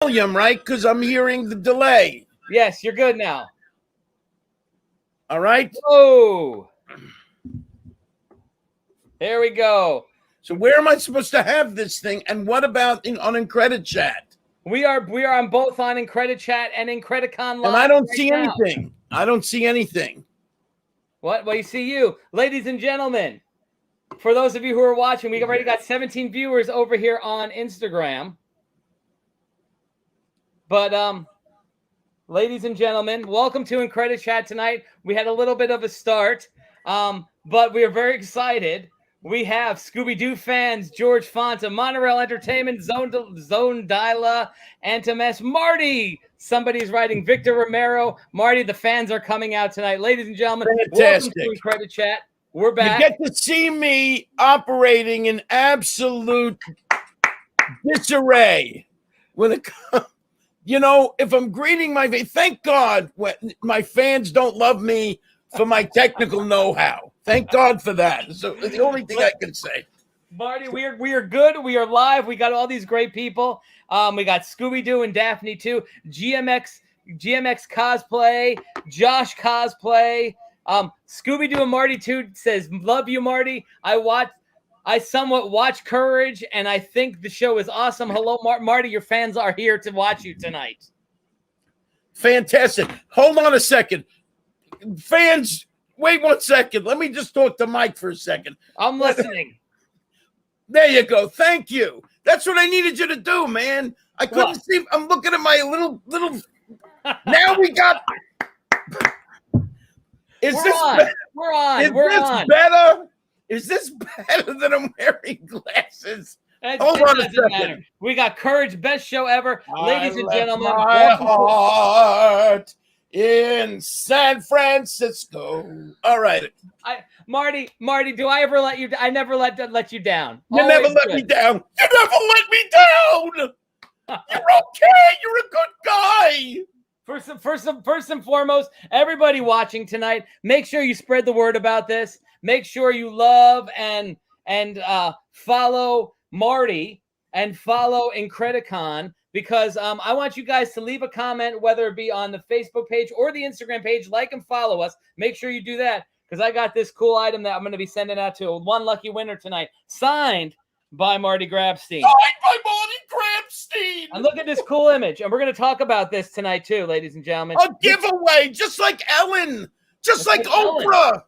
volume, right? Because I'm hearing the delay. Yes, you're good now. All right. Whoa. There we go. So where am I supposed to have this thing? And what about on IncrediChat? We are on both on IncrediChat and Incredicon Live. And I don't see anything. I don't see anything. What? Well, you see you. Ladies and gentlemen, for those of you who are watching, we already got 17 viewers over here on Instagram. But ladies and gentlemen, welcome to IncrediChat tonight. We had a little bit of a start, but we are very excited. We have Scooby-Doo fans, George Fonta, Monorail Entertainment, Zone Dila, Antimes, Marty. Somebody's writing Victor Romero. Marty, the fans are coming out tonight. Ladies and gentlemen, fantastic. Welcome to IncrediChat. We're back. You get to see me operating in absolute disarray. If I'm greeting thank God my fans don't love me for my technical know-how. Thank God for that. So it's the only thing I can say. Marty, we are good. We are live. We got all these great people. We got Scooby-Doo and Daphne too. GMX cosplay, Josh cosplay. Scooby-Doo and Marty too says, "Love you, Marty. I somewhat watch Courage, and I think the show is awesome. Hello, Marty. Your fans are here to watch you tonight." Fantastic. Hold on a second. Fans, wait 1 second. Let me just talk to Mike for a second. I'm listening. There you go. Thank you. That's what I needed you to do, man. I couldn't see. I'm looking at my little. Now we got. We're on. Better? Is this better than I'm wearing glasses? Hold on a second. Matter. We got Courage, best show ever. Ladies and gentlemen. My heart in San Francisco. All right. Marty, do I ever let you? I never let you down. You never let me down. You never let me down. You're okay. You're a good guy. First and foremost, everybody watching tonight, make sure you spread the word about this. Make sure you love and follow Marty and follow Incredicon, because I want you guys to leave a comment, whether it be on the Facebook page or the Instagram page. Like and follow us. Make sure you do that, because I got this cool item that I'm going to be sending out to one lucky winner tonight, signed by Marty Grabstein. Signed by Marty Grabstein. And look at this cool image. And we're going to talk about this tonight too, ladies and gentlemen. A giveaway, just like Ellen, just like Oprah. Ellen.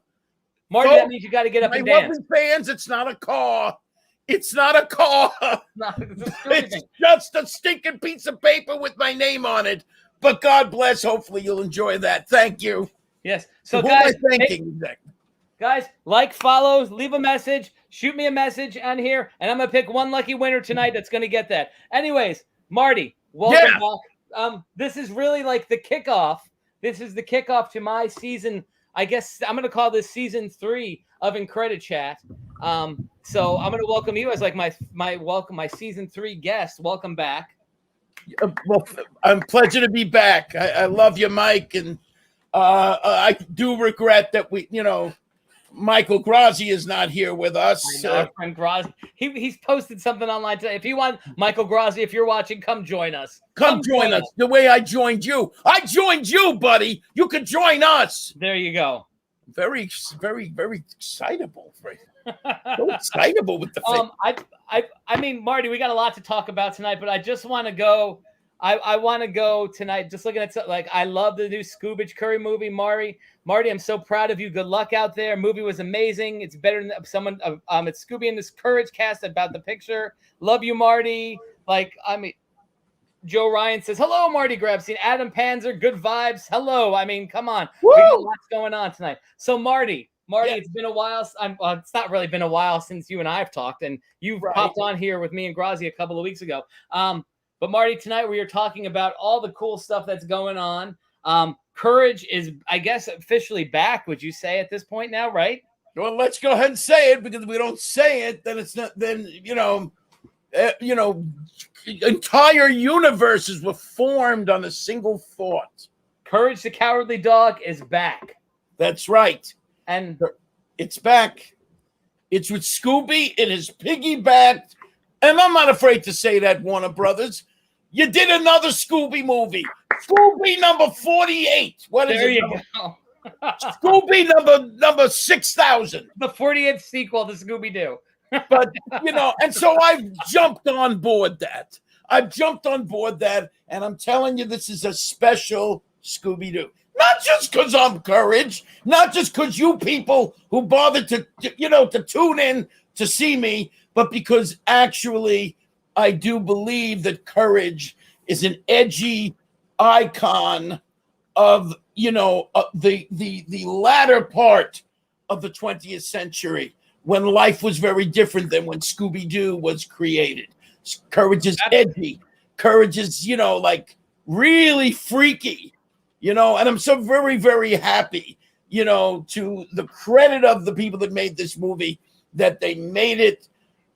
Marty, that means you got to get up and dance. My fans, it's not a car. It's not a car. It's just a stinking piece of paper with my name on it. But God bless. Hopefully you'll enjoy that. Thank you. Yes. So who guys, am I thanking exactly? Guys, like, follow, leave a message, shoot me a message on here, and I'm going to pick one lucky winner tonight that's going to get that. Anyways, Marty, welcome back. This is really like the kickoff. This is the kickoff to my season. I guess I'm going to call this season 3 of IncrediChat. So I'm going to welcome you as like my season 3 guest. Welcome back. Well, I'm pleasure to be back. I love you, Mike, and I do regret that Michael Grazi is not here with us. I know, friend Grazi. He's posted something online today. If you want Michael Grazi, if you're watching, come join us. Come join us. The way I joined you. I joined you, buddy. You could join us. There you go. Very, very, very excitable. So excitable with the thing. I mean, Marty, we got a lot to talk about tonight, but I just want to go. I want to go tonight. Just looking at I love the new Scooby Curry movie, Marty. I'm so proud of you. Good luck out there. Movie was amazing. It's better than someone. It's Scooby and this Courage cast about the picture. Love you, Marty. Joe Ryan says hello, Marty Grabstein. Adam Panzer, good vibes. Hello. I mean, come on. Woo! We got lots going on tonight. So Marty, Yeah. It's been a while. It's not really been a while since you and I have talked, and you popped on here with me and Grazi a couple of weeks ago. But Marty, tonight we are talking about all the cool stuff that's going on. Courage is, I guess, officially back. Would you say at this point now, right? Well, let's go ahead and say it, because if we don't say it, then it's not. Then entire universes were formed on a single thought. Courage the Cowardly Dog is back. That's right, and it's back. It's with Scooby. It is piggybacked, and I'm not afraid to say that, Warner Brothers. You did another Scooby movie. Scooby number 48. What is there it? you go. Scooby number 6,000. The 40th sequel to Scooby-Doo. But, and so I've jumped on board that. And I'm telling you, this is a special Scooby-Doo. Not just because I'm Courage, not just because you people who bothered to tune in to see me, but because actually I do believe that Courage is an edgy icon of, the latter part of the 20th century when life was very different than when Scooby-Doo was created. Courage is edgy. Courage is, really freaky, and I'm so very, very happy, to the credit of the people that made this movie, that they made it,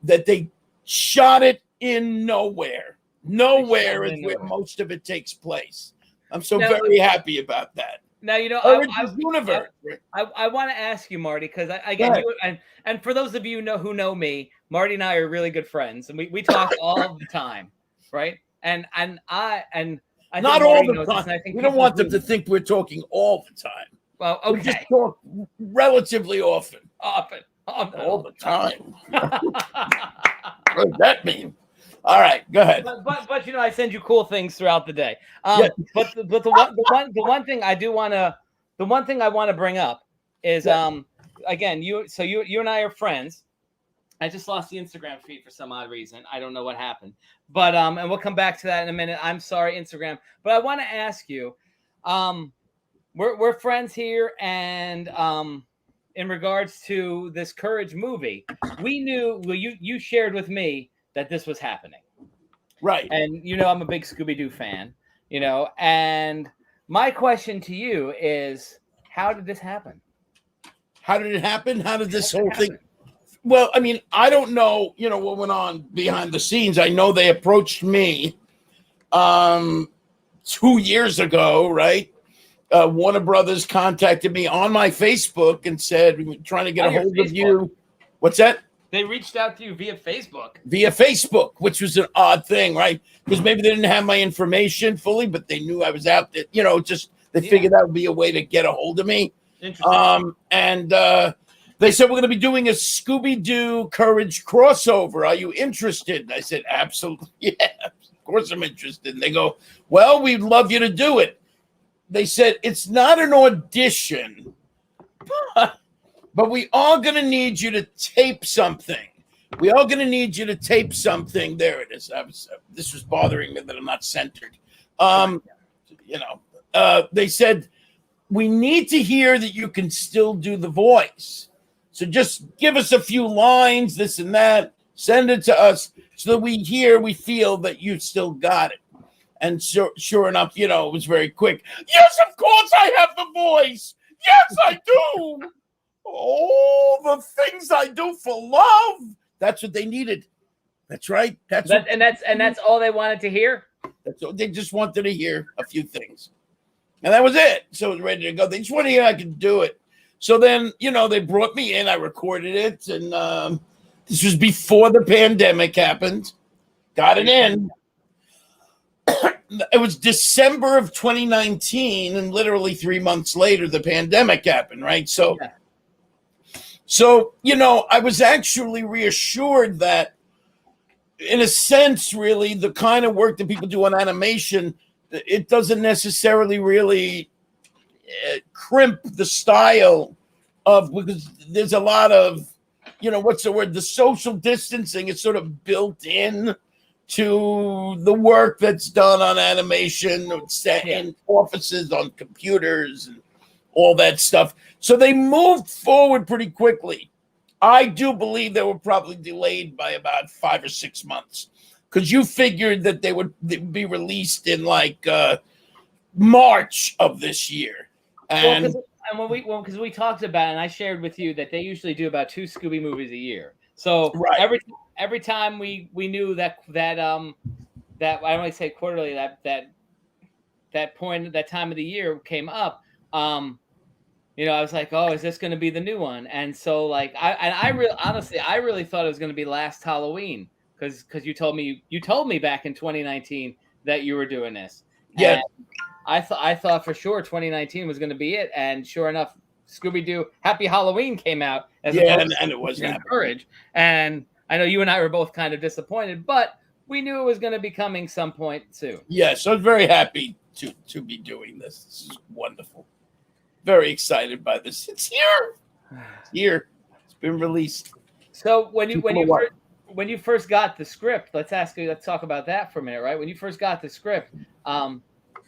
that they shot it in nowhere. Nowhere is where most of it takes place. I'm so very happy about that. Now, universe. I want to ask you, Marty, because and for those of you who know me, Marty and I are really good friends, and we talk all the time, right? And I not all the time. We don't want them to think we're talking all the time. Well, okay. We just talk relatively often. All the time. What does that mean? All right, go ahead. But I send you cool things throughout the day. But the one thing I want to bring up is again, you and I are friends. I just lost the Instagram feed for some odd reason. I don't know what happened. But and we'll come back to that in a minute. I'm sorry, Instagram. But I want to ask you, we're friends here, and in regards to this Courage movie, we knew you shared with me that this was happening. Right. And, I'm a big Scooby-Doo fan, and my question to you is, how did this happen? How did it happen? How did this whole thing? Well, I mean, I don't know, what went on behind the scenes. I know they approached me 2 years ago, right? Warner Brothers contacted me on my Facebook and said, we're trying to get a hold of you. What's that? They reached out to you via Facebook. Via Facebook, which was an odd thing, right? Because maybe they didn't have my information fully, but they knew I was out there. They figured that would be a way to get a hold of me. And they said, we're going to be doing a Scooby-Doo Courage crossover. Are you interested? And I said, absolutely. Yeah, of course I'm interested. And they go, well, we'd love you to do it. They said, it's not an audition, but we are going to need you to tape something. There it is. This was bothering me that I'm not centered. They said, we need to hear that you can still do the voice. So just give us a few lines, this and that, send it to us so that we feel that you still got it. And sure enough, it was very quick. Yes, of course I have the voice. Yes, I do. Oh, the things I do for love. That's what they needed. That's right. That's all they wanted to hear. That's all. They just wanted to hear a few things, and that was it. So it was ready to go. They just wanted to hear I could do it. So then, they brought me in. I recorded it, and this was before the pandemic happened. Got it in. It was December of 2019, and literally 3 months later, the pandemic happened. Right. So. Yeah. So, I was actually reassured that, in a sense, really, the kind of work that people do on animation, it doesn't necessarily really crimp the style because there's a lot of, what's the word? The social distancing is sort of built in to the work that's done on animation, set in offices, on computers, and all that stuff. So they moved forward pretty quickly. I do believe they were probably delayed by about 5 or 6 months because you figured that they would be released in March of this year. And because we talked about it, and I shared with you that they usually do about 2 Scooby movies a year. So every time we knew that I don't want to say quarterly, that point, that time of the year came up. I was like, oh, is this going to be the new one? And so I really thought it was going to be last Halloween because you told me back in 2019 that you were doing this. Yeah. And I thought for sure 2019 was going to be it, and sure enough, Scooby-Doo Happy Halloween came out as and it was Courage. And I know you and I were both kind of disappointed, but we knew it was going to be coming some point soon. Yes, I'm very happy to be doing this. This is wonderful. Very excited by this. It's here. It's here. It's been released. So when you first got the script, let's talk about that for a minute, right? When you first got the script, what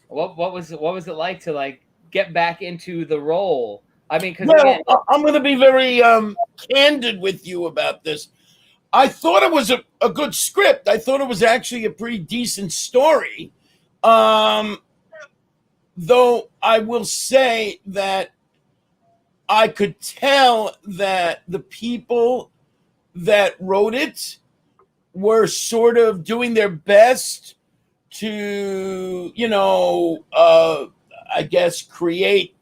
was it like to like get back into the role? I mean, because I'm going to be very candid with you about this. I thought it was a good script. I thought it was actually a pretty decent story. Though I will say that I could tell that the people that wrote it were sort of doing their best to, I guess, create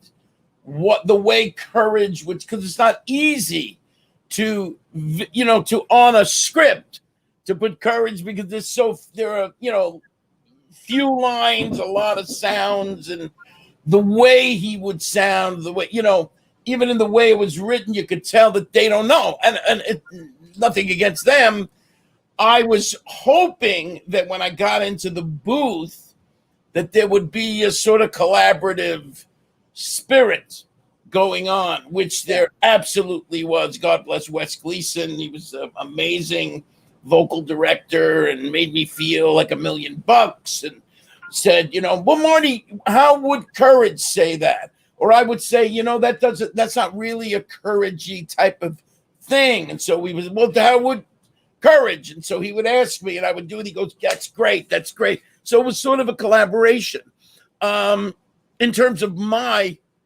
what the way Courage would, because it's not easy to on a script to put Courage, because there are few lines, a lot of sounds, and the way he would sound, the way, even in the way it was written, you could tell that they don't know. And nothing against them. I was hoping that when I got into the booth, that there would be a sort of collaborative spirit going on, which there absolutely was. God bless Wes Gleason. He was an amazing vocal director and made me feel like $1 million and said, well, Marty, how would Courage say that? Or I would say, that's not really a Courage-y type of thing. And so how would Courage? And so he would ask me and I would do it. He goes, that's great. That's great. So it was sort of a collaboration in terms of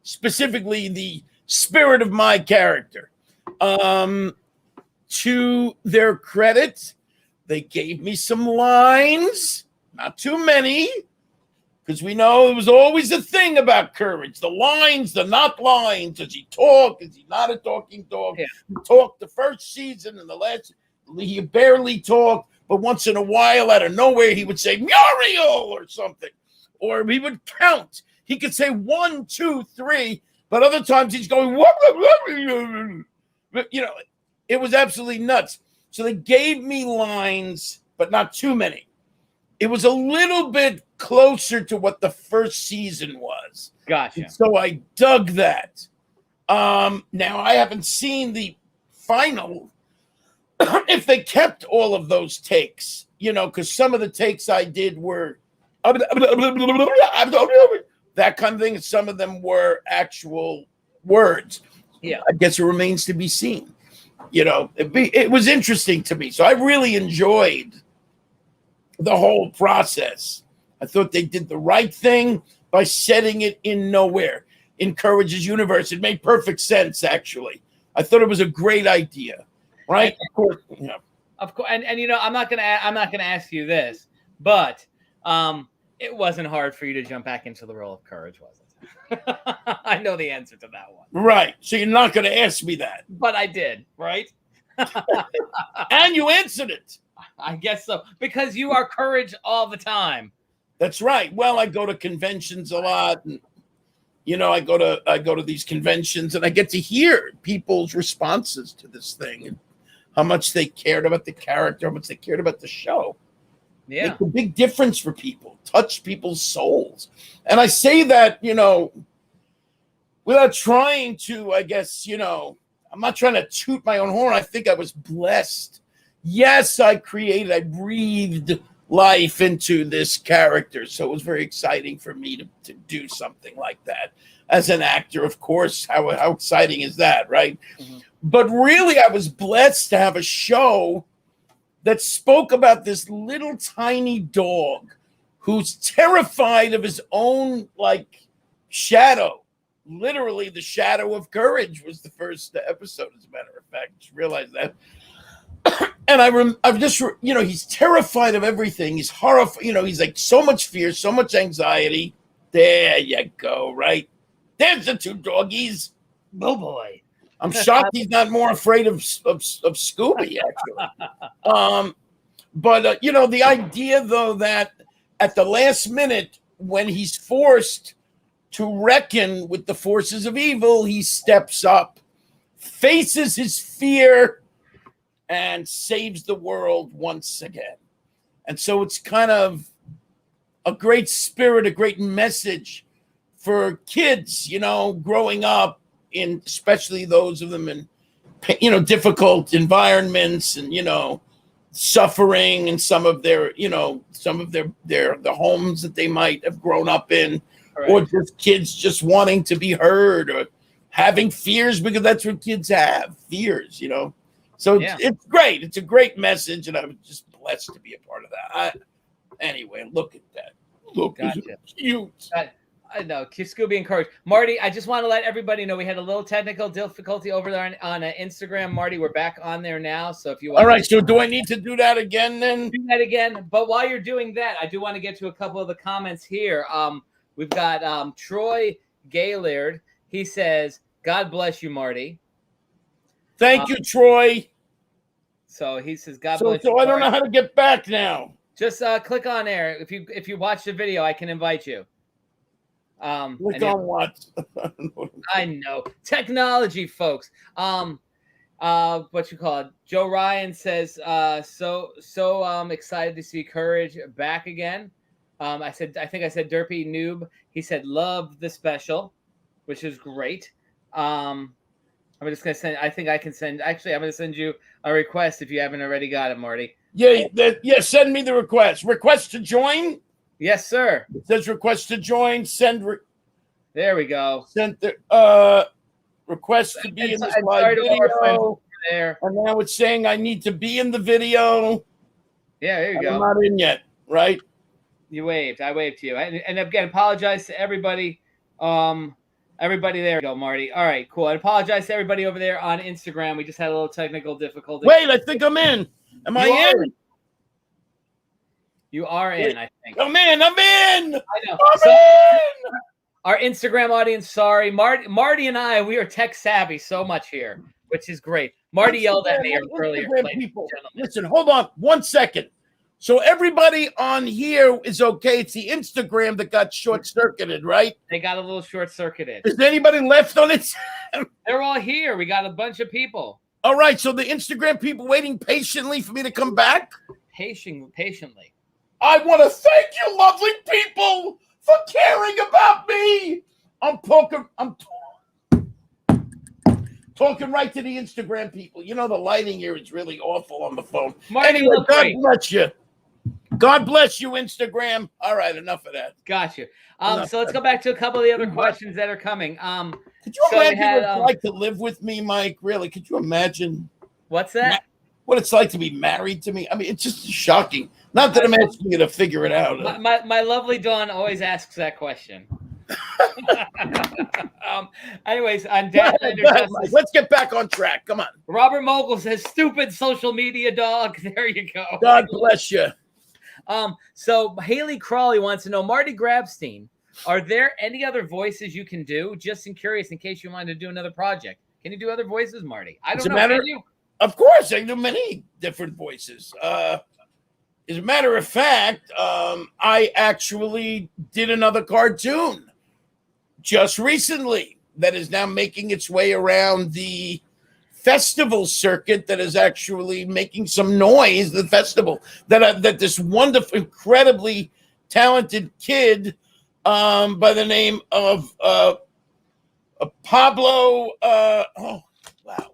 specifically the spirit of my character. To their credit, they gave me some lines, not too many, because we know it was always a thing about Courage. The lines, the not lines. Does he talk? Is he not a talking dog? Yeah. He talked the first season and the last, he barely talked, but once in a while, out of nowhere, he would say Muriel or something, or he would count. He could say 1, 2, 3, but other times he's going, it was absolutely nuts. So they gave me lines, but not too many. It was a little bit closer to what the first season was. Gotcha. And so I dug that. Now I haven't seen the final, if they kept all of those takes, because some of the takes I did were that kind of thing. And some of them actual words. Yeah. I guess it remains to be seen. It was interesting to me. So I really enjoyed the whole process. I thought they did the right thing by setting it in nowhere, in Courage's universe. It made perfect sense, actually. I thought it was a great idea, right? Of course, Of course, and I'm not gonna ask you this, but it wasn't hard for you to jump back into the role of Courage, was it? I know the answer to that one. Right. So you're not going to ask me that. But I did, right? And you answered it. I guess so, because you are Courage all the time. That's right. Well, I go to conventions a lot, and I go to these conventions, and I get to hear people's responses to this thing and how much they cared about the character, how much they cared about the show. Yeah, make a big difference for people, touch people's souls. And I say that, without trying to, I guess, I'm not trying to toot my own horn. I think I was blessed. Yes, I breathed life into this character. So it was very exciting for me to do something like that. As an actor, of course, how exciting is that, right? Mm-hmm. But really, I was blessed to have a show that spoke about this little tiny dog who's terrified of his own, shadow. Literally, the shadow of Courage was the first episode, as a matter of fact. Just realized that. And I've just, he's terrified of everything. He's horrified. He's like so much fear, so much anxiety. There you go, right? There's the two doggies. Oh, boy. I'm shocked he's not more afraid of Scooby, actually. But the idea, though, that at the last minute, when he's forced to reckon with the forces of evil, he steps up, faces his fear, and saves the world once again. And so it's kind of a great spirit, a great message for kids, growing up in, especially those of them in, difficult environments and, suffering and some of their, the homes that they might have grown up in, right. Or just kids just wanting to be heard or having fears, because that's what kids have, fears, So it's great. It's a great message, and I'm just blessed to be a part of that. Anyway, look at that. Look, gotcha. It's cute. I know. Scooby and Courage. Marty, I just want to let everybody know we had a little technical difficulty over there on Instagram. Marty, we're back on there now. So if you want, all right. So do I need to do that again then? Do that again. But while you're doing that, I do want to get to a couple of the comments here. We've got Troy Gaylord. He says, "God bless you, Marty." Thank you, Troy. So he says, "God bless you." So I don't know how to get back now. Just click on there. If you watch the video, I can invite you. Click on what? I know. Technology, folks. What you call it? Joe Ryan says, so excited to see Courage back again. I think I said Derpy Noob. He said, love the special, which is great. I'm just gonna send. I think I can send. Actually, I'm gonna send you a request if you haven't already got it, Marty. Yeah. Send me the request. Request to join. Yes, sir. It says request to join. There we go. Send the request to be in this live video. There. And now it's saying I need to be in the video. Yeah, there you go. I'm not in yet, right? You waved. I waved to you. And again, apologize to everybody. Everybody there. Go, Marty. All right, cool. I apologize to everybody over there on Instagram. We just had a little technical difficulty. Wait, I think I'm in. Am I in? You are in, I think. I'm in. I'm in. I know. I'm in. Our Instagram audience, sorry. Marty and I, we are tech savvy so much here, which is great. Marty yelled at me earlier. People, listen, hold on 1 second. So everybody on here is okay. It's the Instagram that got short-circuited, right? They got a little short-circuited. Is there anybody left on it? They're all here. We got a bunch of people. All right, so the Instagram people waiting patiently for me to come back? Patiently. I want to thank you, lovely people, for caring about me. I'm talking right to the Instagram people. The lighting here is really awful on the phone. Marty, anyway, God bless you. God bless you, Instagram. All right, enough of that. Got you. So let's go back to a couple of the other questions that are coming. Could you imagine what it's like to live with me, Mike? Really? Could you imagine? What's that? What it's like to be married to me? I mean, it's just shocking. Not that I'm asking you to figure it out. My lovely Dawn always asks that question. Anyways, on let's get back on track. Come on. Robert Mogul says, "Stupid social media dog." There you go. God bless you. So Haley Crawley wants to know, Marty Grabstein, are there any other voices you can do? Just curious, in case you wanted to do another project. Can you do other voices, Marty? I don't know. Can you? Of course, I do many different voices. As a matter of fact, I actually did another cartoon just recently that is now making its way around the festival circuit, that is actually making some noise. The festival that this wonderful, incredibly talented kid by the name of Pablo. Oh wow,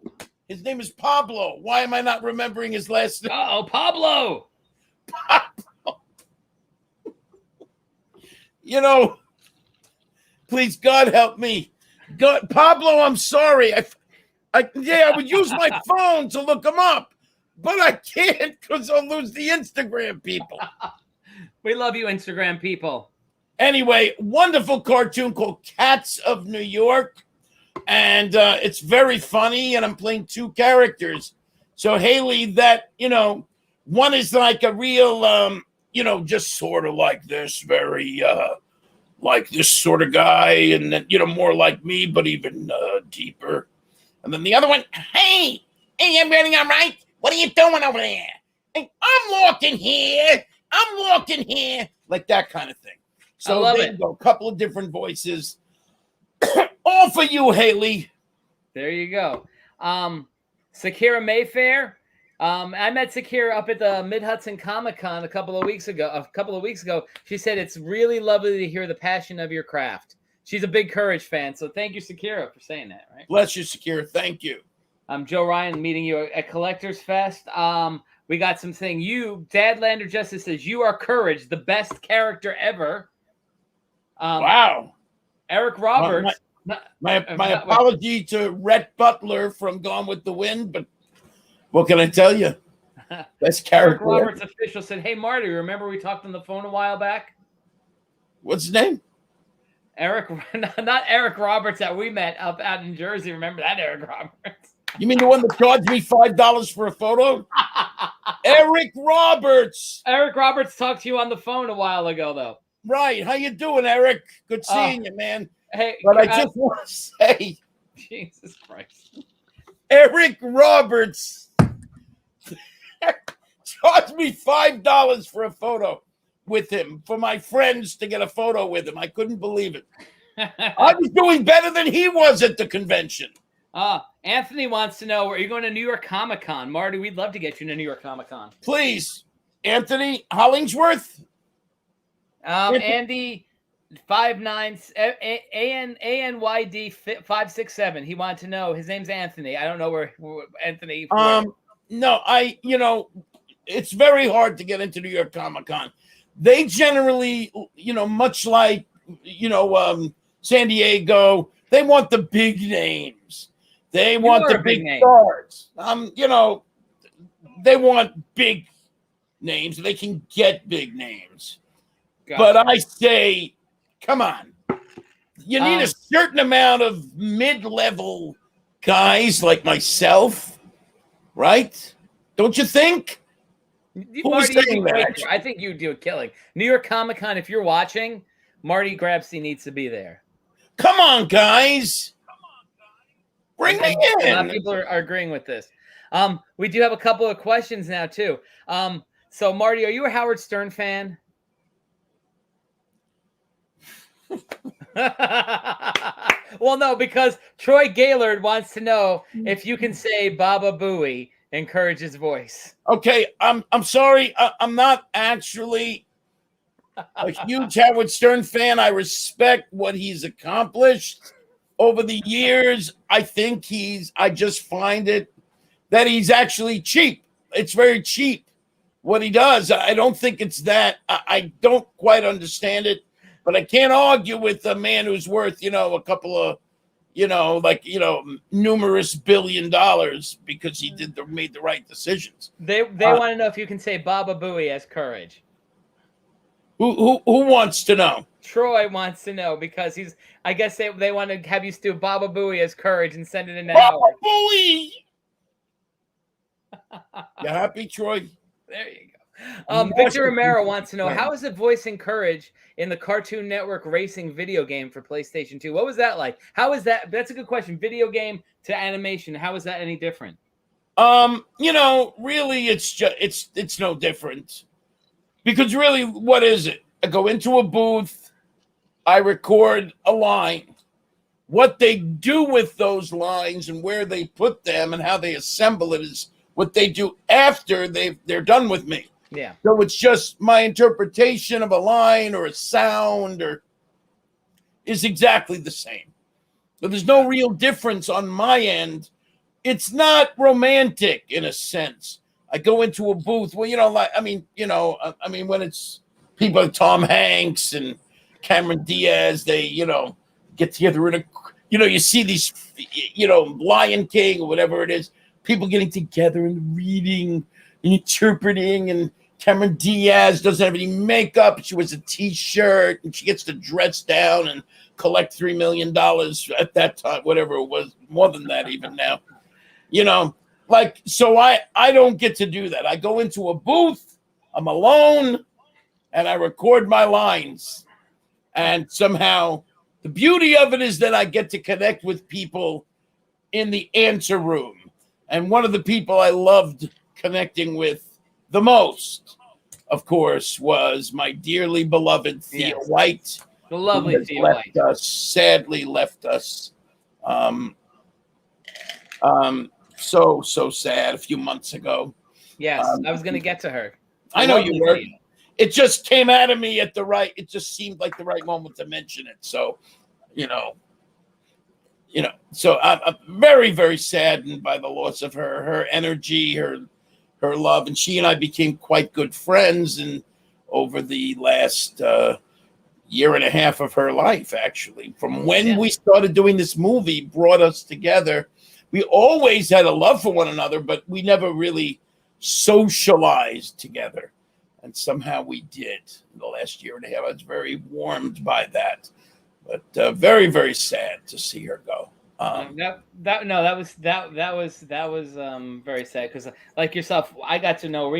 his name is Pablo. Why am I not remembering his last name? Oh, Pablo. Please, God help me. God, Pablo, I'm sorry. I would use my phone to look him up, but I can't because I'll lose the Instagram people. We love you, Instagram people. Anyway, wonderful cartoon called Cats of New York, and it's very funny, and I'm playing two characters. So, Haley, one is like a real, just sort of like this, very, like this sort of guy, and then, more like me, but even deeper. And then the other one, hey, everybody all right? What are you doing over there? Hey, I'm walking here. I'm walking here, like that kind of thing. So I love there it. you go, a couple of different voices. All for you, Haley. There you go. Sakira Mayfair. I met Sakira up at the Mid-Hudson Comic-Con a couple of weeks ago. She said it's really lovely to hear the passion of your craft. She's a big Courage fan, so thank you, Sakira, for saying that. Right? Bless you, Sakira. Thank you. Joe Ryan meeting you at Collectors Fest. We got something. Dadlander Justice says you are Courage, the best character ever. Wow. Eric Roberts. My apology to Rhett Butler from Gone with the Wind, but what can I tell you? Best character. Eric Roberts official said, "Hey Marty, remember we talked on the phone a while back?" What's his name? Eric, not Eric Roberts that we met up out in Jersey. Remember that Eric Roberts? You mean the one that charged me $5 for a photo? Eric Roberts. Eric Roberts talked to you on the phone a while ago, though. Right. How you doing, Eric? Good seeing you, man. Hey, but I just want to say, Jesus Christ, Eric Roberts charged me $5 for a photo with him, for my friends to get a photo with him. I couldn't believe it. I was doing better than he was at the convention. Anthony wants to know, are you going to New York Comic Con? Marty, we'd love to get you to New York Comic Con. Please, Anthony Hollingsworth. Andy 59 ANYD 567. He wanted to know. His name's Anthony. I don't know where Anthony. No, it's very hard to get into New York Comic Con. They generally, much like San Diego, they want the big names. They want the big stars. They want big names. They can get big names. Gotcha. But I say, come on. You need a certain amount of mid-level guys like myself, right? Don't you think? Marty, I think you do a killing. New York Comic Con, if you're watching, Marty Grabstein needs to be there. Come on, guys. Bring me in. A lot of people are agreeing with this. We do have a couple of questions now, too. So, Marty, are you a Howard Stern fan? Well, no, because Troy Gaylord wants to know if you can say Baba Booey in Courage's voice. Okay, I'm sorry. I'm not actually a huge Howard Stern fan. I respect what he's accomplished over the years. I just find it that he's actually cheap. It's very cheap what he does. I don't think it's that. I don't quite understand it, but I can't argue with a man who's worth, a couple of, numerous $1 billion because he made the right decisions. They want to know if you can say Baba Booey as Courage. Who wants to know? Troy wants to know because I guess they want to have you do Baba Booey as Courage and send it in to Baba Howard. Booey! You happy, Troy? There you go. Victor Romero wants to know, how is it voicing Courage in the Cartoon Network racing video game for PlayStation 2? What was that like? How is that? That's a good question. Video game to animation. How is that any different? Really it's no different. Because really, what is it? I go into a booth, I record a line. What they do with those lines and where they put them and how they assemble it is what they do after they're done with me. Yeah. So it's just my interpretation of a line or a sound is exactly the same. So there's no real difference on my end. It's not romantic in a sense. I go into a booth. Well, when it's people like Tom Hanks and Cameron Diaz, they, get together in you see these, Lion King or whatever it is, people getting together and reading and interpreting, and Cameron Diaz doesn't have any makeup. She wears a T-shirt and she gets to dress down and collect $3 million at that time, whatever it was, more than that even now, so I don't get to do that. I go into a booth, I'm alone, and I record my lines. And somehow the beauty of it is that I get to connect with people in the answer room. And one of the people I loved connecting with the most of course, was my dearly beloved Thea White. The lovely Thea White. Sadly left us. So sad a few months ago. Yes, I was going to get to her. I know you were. It just came out of me at the right. It just seemed like the right moment to mention it. So, So I'm very, very saddened by the loss of her. Her energy, her love, and she and I became quite good friends. And over the last year and a half of her life, actually, from when we started doing this movie, brought us together. We always had a love for one another, but we never really socialized together. And somehow we did in the last year and a half. I was very warmed by that, but very, very sad to see her go. That was very sad because, like yourself, we got to know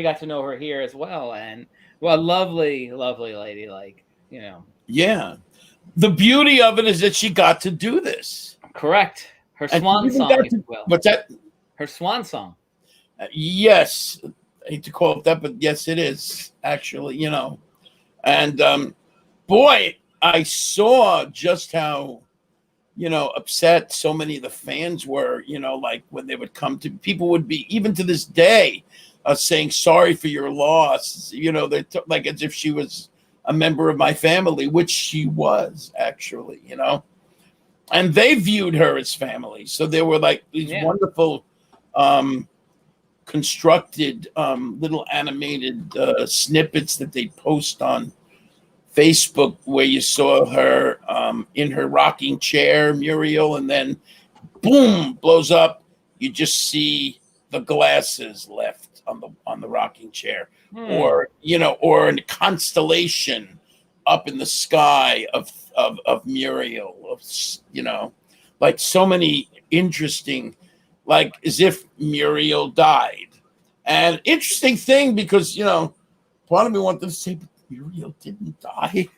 her here as well, and lovely lady, Yeah, the beauty of it is that she got to do this. Correct. Her swan song. What's that? Her swan song. Yes. I hate to call it that, but yes, it is actually, and boy, I saw just how, upset so many of the fans were, like when they would come to, people would be, even to this day, saying sorry for your loss, they like as if she was a member of my family, which she was actually, and they viewed her as family. So there were like these wonderful, constructed little animated snippets that they post on Facebook where you saw her in her rocking chair, Muriel, and then boom, blows up. You just see the glasses left on the rocking chair, or or a constellation up in the sky of Muriel, like so many interesting, like as if Muriel died. And interesting thing, because part of me wanted to say, but Muriel didn't die.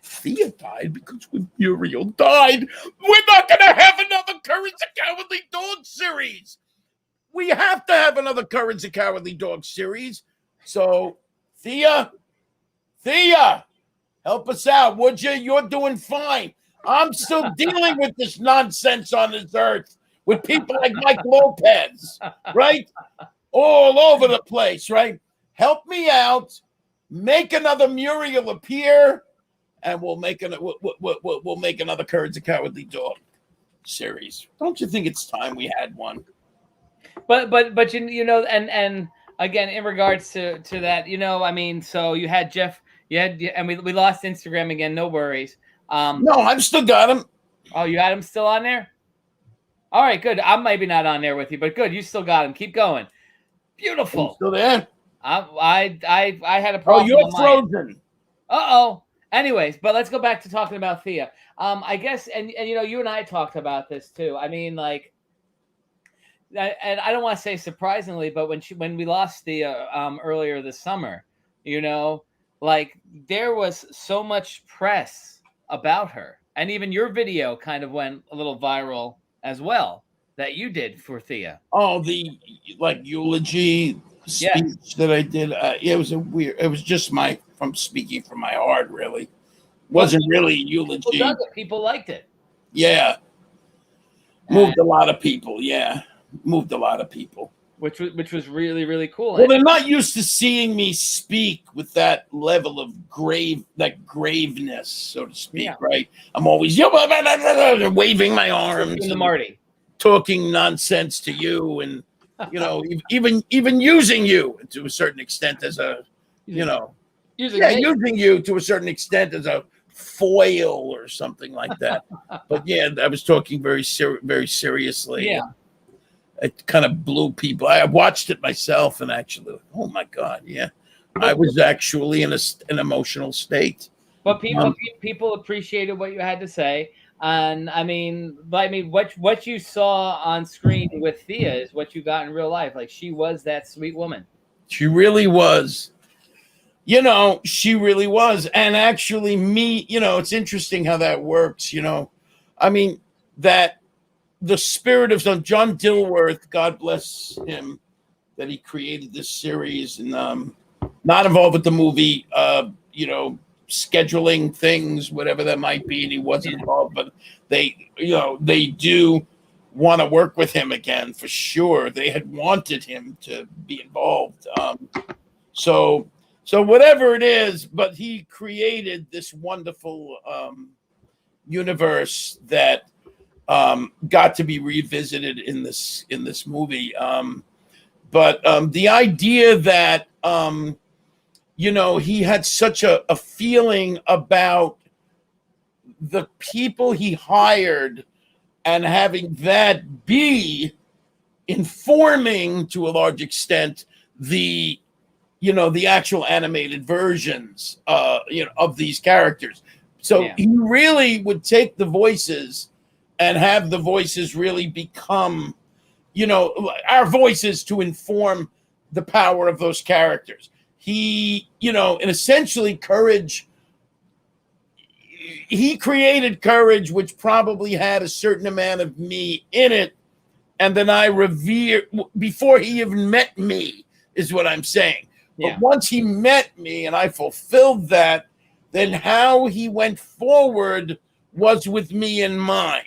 Thea died, because when Muriel died, we're not going to have another Courage the Cowardly Dog series. We have to have another Courage the Cowardly Dog series. So, Thea, help us out, would you? You're doing fine. I'm still dealing with this nonsense on this earth with people like Mike Lopez, right? All over the place, right? Help me out. Make another Muriel appear, and we'll make another Courage the Cowardly Dog series. Don't you think it's time we had one? But and again, in regards to that, I mean, so you had Jeff, and we lost Instagram again. No worries. No, I've still got him. Oh, you had him still on there? All right, good. I'm maybe not on there with you, but good. You still got him. Keep going. Beautiful. Still there? I had a problem. Oh, you're frozen. Uh-oh. Anyways, but let's go back to talking about Thea. I guess, and you and I talked about this too. I mean, like, and I don't want to say surprisingly, but when we lost Thea earlier this summer, like there was so much press about her, and even your video kind of went a little viral as well that you did for Thea. Oh, the eulogy speech that I did. It was it was just from speaking from my heart, really. Wasn't really a eulogy. People liked it. Yeah. Moved a lot of people. Yeah. Moved a lot of people. Which was really, really cool. Well, they're not used to seeing me speak with that level of graveness, so to speak, right? I'm always waving my arms, the Marty, talking nonsense to you, and even using you to a certain extent as a using you to a certain extent as a foil or something like that. But yeah, I was talking very seriously. Yeah. It kind of blew people. I watched it myself, and actually, oh my God, yeah, I was actually in an emotional state. But people appreciated what you had to say, and I mean, what you saw on screen with Thea is what you got in real life. Like, she was that sweet woman. She really was. She really was, and actually, it's interesting how that works. I mean that. The spirit of John Dillworth, God bless him, that he created this series, and not involved with the movie, scheduling things, whatever that might be, and he wasn't involved, but they do want to work with him again for sure. They had wanted him to be involved. So whatever it is, but he created this wonderful universe that got to be revisited in this movie. But the idea that he had such a feeling about the people he hired and having that be informing to a large extent the actual animated versions of these characters. So he really would take the voices and have the voices really become our voices to inform the power of those characters. He, and essentially Courage, he created Courage, which probably had a certain amount of me in it. And then I revere before he even met me, is what I'm saying. Yeah. But once he met me and I fulfilled that, then how he went forward was with me in mind.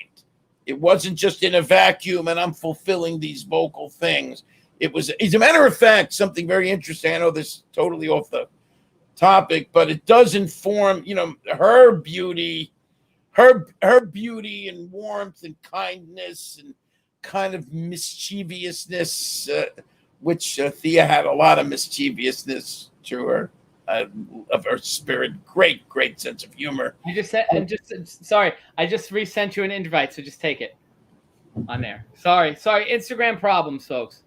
It wasn't just in a vacuum and I'm fulfilling these vocal things. It was, as a matter of fact, something very interesting. I know this is totally off the topic, but it does inform, her beauty, her beauty and warmth and kindness and kind of mischievousness, which Thea had a lot of mischievousness to her, of her spirit. Great sense of humor. I just said, sorry, I just resent you an invite, so just take it on there. Sorry, Instagram problems, folks.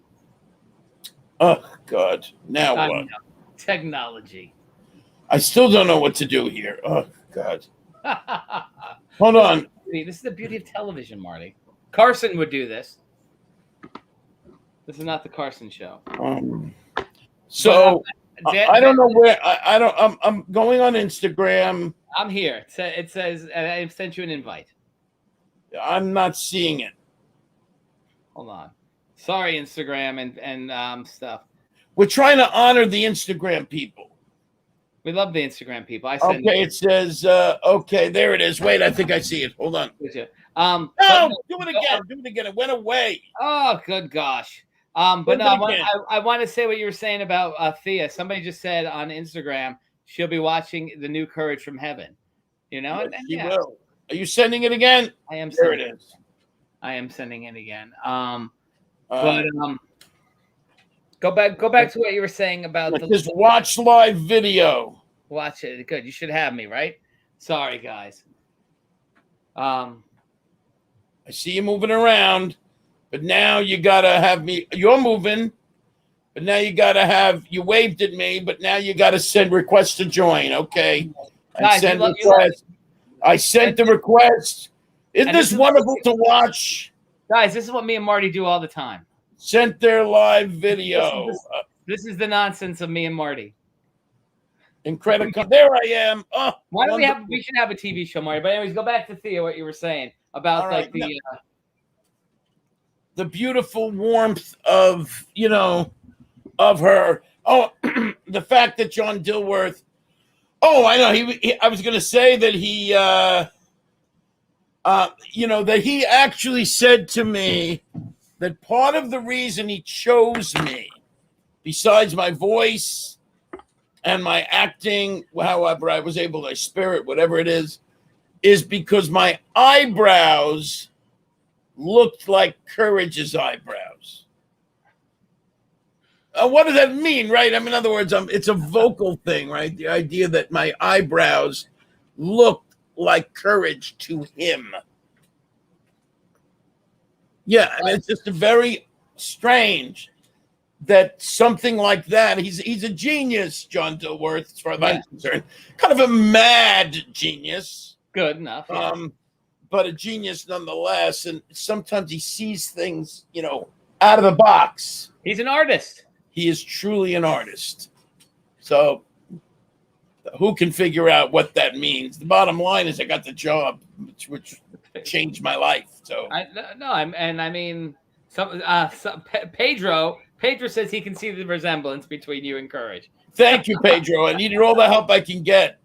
Oh God! Now what? Know. Technology. I still don't know what to do here. Oh God! Hold on. This is the beauty of television, Marty. Carson would do this. This is not the Carson show. So I don't know where I don't. I'm going on Instagram. I'm here. It says I sent you an invite. I'm not seeing it. Hold on. Sorry, Instagram and stuff. We're trying to honor the Instagram people. We love the Instagram people. It says okay. There it is. Wait, I think I see it. Hold on. No, do it again. Do it again. It went away. Oh, good gosh. But no, I want to say what you were saying about Thea. Somebody just said on Instagram she'll be watching the new Courage from Heaven. Yes, she will. Are you sending it again? I am. There it is. I am sending it again. Go back to what you were saying about just watch live video. Watch it. Good. You should have me, right? Sorry, guys. I see you moving around, but now you gotta have me. You're moving, but now you gotta you waved at me, but now you gotta send request to join. Okay. Guys, I sent the request. Isn't this wonderful to watch? Guys, this is what me and Marty do all the time. Sent their live video. This is the nonsense of me and Marty. Incredicon. There I am. Oh, why don't we should have a TV show, Marty. But anyways, go back to Thea, what you were saying about the beautiful warmth of of her. Oh, the fact that John Dillworth. Oh, I know. I was going to say that he that he actually said to me that part of the reason he chose me, besides my voice and my acting, however I was able to spirit, whatever it is because my eyebrows looked like Courage's eyebrows. What does that mean, right? I mean, in other words, it's a vocal thing, right? The idea that my eyebrows looked like Courage to him. Yeah, I mean, it's just very strange that something like that. He's a genius, John Dillworth, as far as I'm concerned. Kind of a mad genius. Good enough. Yeah. But a genius nonetheless. And sometimes he sees things, out of the box. He's an artist. He is truly an artist. So who can figure out what that means? The bottom line is I got the job, which changed my life. So Pedro says he can see the resemblance between you and Courage. Thank you, Pedro. I needed all the help I can get.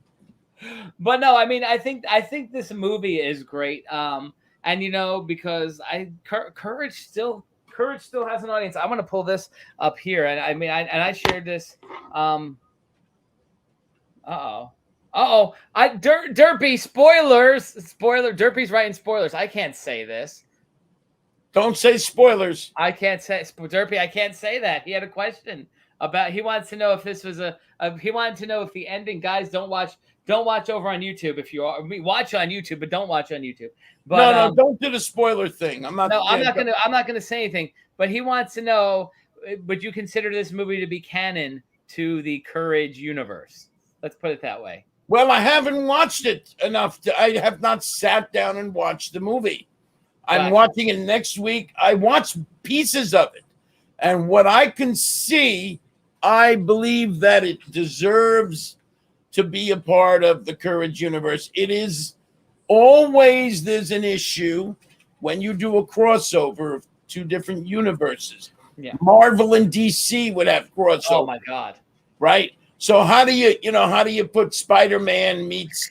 But no, I mean, I think this movie is great. And because Courage still has an audience. I'm gonna pull this up here, and I mean, I shared this. Derpy spoilers. Derpy's writing spoilers. I can't say this. Don't say spoilers. I can't say Derpy. I can't say that. He had a question about. He wants to know if this was he wanted to know if the ending. Guys, don't watch over on YouTube. If you are, watch on YouTube, but don't watch on YouTube. But no, don't do the spoiler thing. I'm not gonna say anything. But he wants to know: would you consider this movie to be canon to the Courage universe? Let's put it that way. Well, I haven't watched it enough. I have not sat down and watched the movie. I'm watching it next week. I watched pieces of it. And what I can see, I believe that it deserves to be a part of the Courage universe. It is always, there's an issue when you do a crossover of two different universes. Yeah. Marvel and DC would have crossover. Oh my God. Right? So how do you put Spider-Man meets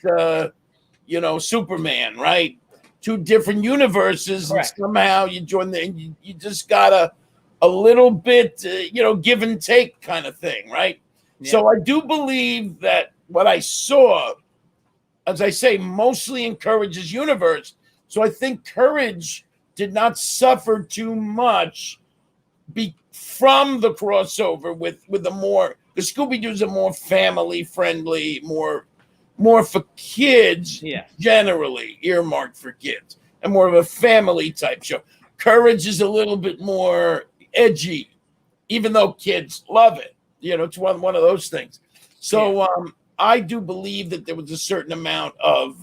Superman, right? Two different universes, and somehow you join you just got a little bit give and take kind of thing, right? Yeah. So I do believe that what I saw, as I say, mostly in Courage's universe. So I think Courage did not suffer too much from the crossover with the more. The Scooby-Doo's a more family-friendly, more for kids, generally earmarked for kids, and more of a family-type show. Courage is a little bit more edgy, even though kids love it. It's one of those things. So I do believe that there was a certain amount of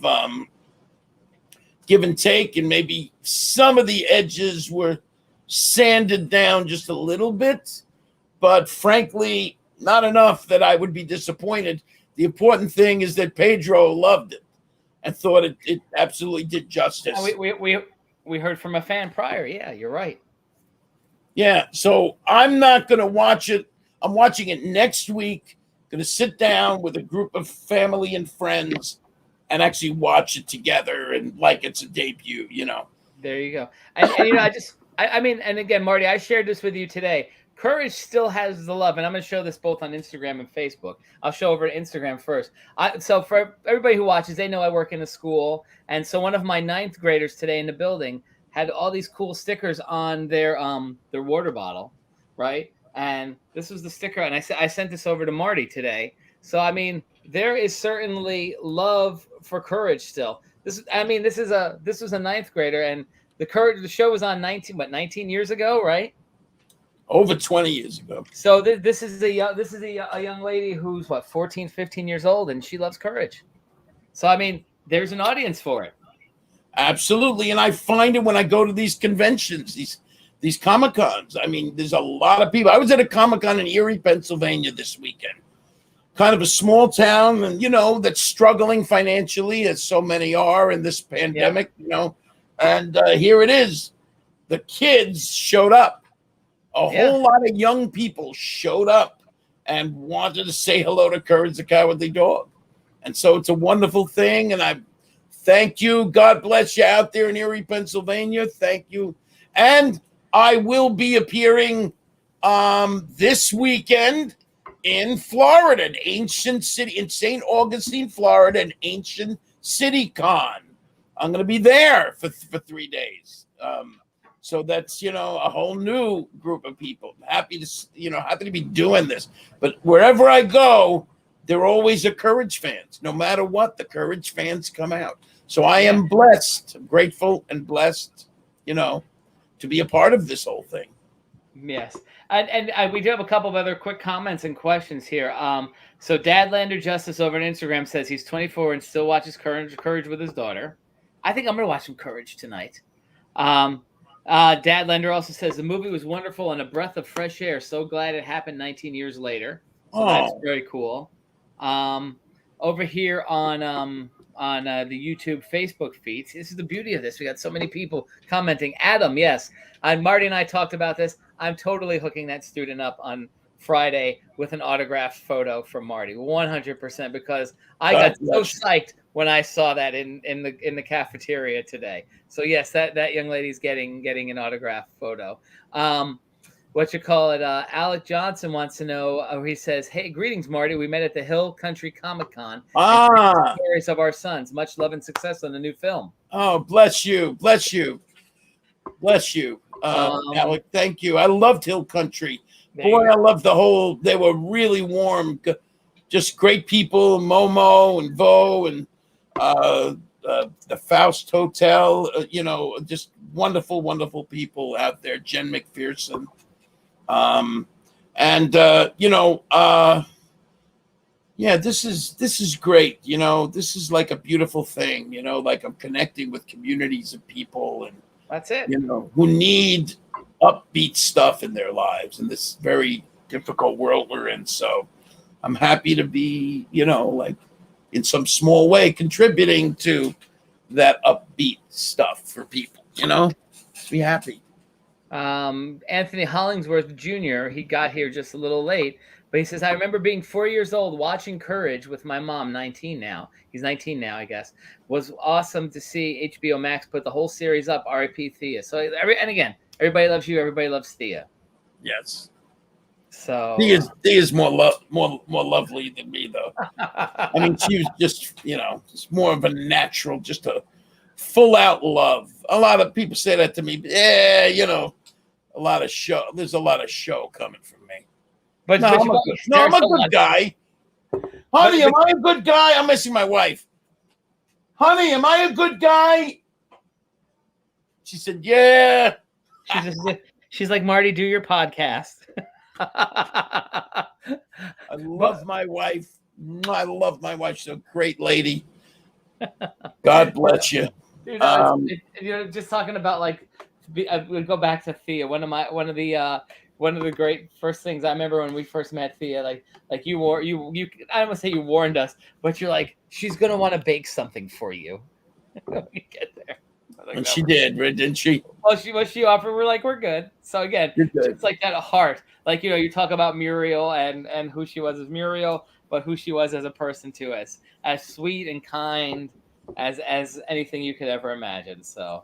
give and take, and maybe some of the edges were sanded down just a little bit, but frankly, not enough that I would be disappointed. The important thing is that Pedro loved it and thought it absolutely did justice. We heard from a fan prior. Yeah, you're right. Yeah, so I'm not going to watch it. I'm watching it next week. Going to sit down with a group of family and friends and actually watch it together and like it's a debut. There you go. And I mean, and again, Marty, I shared this with you today. Courage still has the love, and I'm going to show this both on Instagram and Facebook. I'll show over to Instagram first. So for everybody who watches, they know I work in a school, and so one of my 9th graders today in the building had all these cool stickers on their water bottle, right? And this was the sticker, and I sent this over to Marty today. So I mean, there is certainly love for Courage still. This was a 9th grader, and the show was on 19 years ago, right? Over 20 years ago. So this is a young lady who's 14, 15 years old, and she loves Courage. So I mean, there's an audience for it. Absolutely, and I find it when I go to these conventions, these Comic-Cons. I mean, there's a lot of people. I was at a Comic-Con in Erie, Pennsylvania this weekend. Kind of a small town, and that's struggling financially, as so many are in this pandemic. And here it is. The kids showed up. A whole lot of young people showed up and wanted to say hello to Courage the Cowardly Dog. And so it's a wonderful thing. And I thank you. God bless you out there in Erie, Pennsylvania. Thank you. And I will be appearing this weekend in Florida, an ancient city, in St. Augustine, Florida, an ancient city con. I'm going to be there for 3 days. So that's, a whole new group of people. Happy to be doing this. But wherever I go, there are always a Courage fans. No matter what, the Courage fans come out. So I am blessed, grateful and blessed, to be a part of this whole thing. Yes. And we do have a couple of other quick comments and questions here. So Dadlander Justice over on Instagram says he's 24 and still watches Courage with his daughter. I think I'm going to watch some Courage tonight. Dadlander also says the movie was wonderful and a breath of fresh air. So glad it happened 19 years later. So that's very cool. Over here on the YouTube Facebook feeds, this is the beauty of this. We got so many people commenting. Adam, yes. And Marty and I talked about this. I'm totally hooking that student up on Friday with an autographed photo from Marty. 100%, because I God got so bless you. psyched when I saw that in the cafeteria today. So yes, that young lady's getting an autographed photo. What you call it? Alec Johnson wants to know. He says, "Hey, greetings, Marty. We met at the Hill Country Comic Con. Stories of our sons. Much love and success on the new film." Oh, bless you, bless you, bless you, Alec. Thank you. I loved Hill Country. Boy, I loved the whole. They were really warm, just great people. Momo and Vo and the Faust Hotel. Just wonderful, wonderful people out there. Jen McPherson. This is great. This is like a beautiful thing. Like I'm connecting with communities of people, and that's it. Who need upbeat stuff in their lives in this very difficult world we're in. So I'm happy to be, like in some small way contributing to that upbeat stuff for people. Just be happy. Anthony Hollingsworth Jr., he got here just a little late, but he says, I remember being 4 years old watching Courage with my mom, 19 now. He's 19 now, I guess. Was awesome to see HBO Max put the whole series up, R.I.P. Thea. So, and again, everybody loves you, everybody loves Thea. Yes. So Thea's more lovely than me, though. I mean, she was just, just more of a natural, just a full-out love. A lot of people say that to me. Yeah, a lot of show. There's a lot of show coming from me. But I'm a good guy. Honey, am I a good guy? I'm missing my wife. Honey, am I a good guy? She said, yeah. She's like, Marty, do your podcast. I love my wife. I love my wife. She's a great lady. God bless you. Just talking about we'll go back to Thea. One of the great first things I remember when we first met Thea, like you I don't want to say you warned us, but you're like, she's gonna want to bake something for you when we get there. And she did, right? Didn't she? Well, she offered. We're like, we're good. So again, it's like that heart. Like, you talk about Muriel and who she was as Muriel, but who she was as a person too, as sweet and kind as anything you could ever imagine. So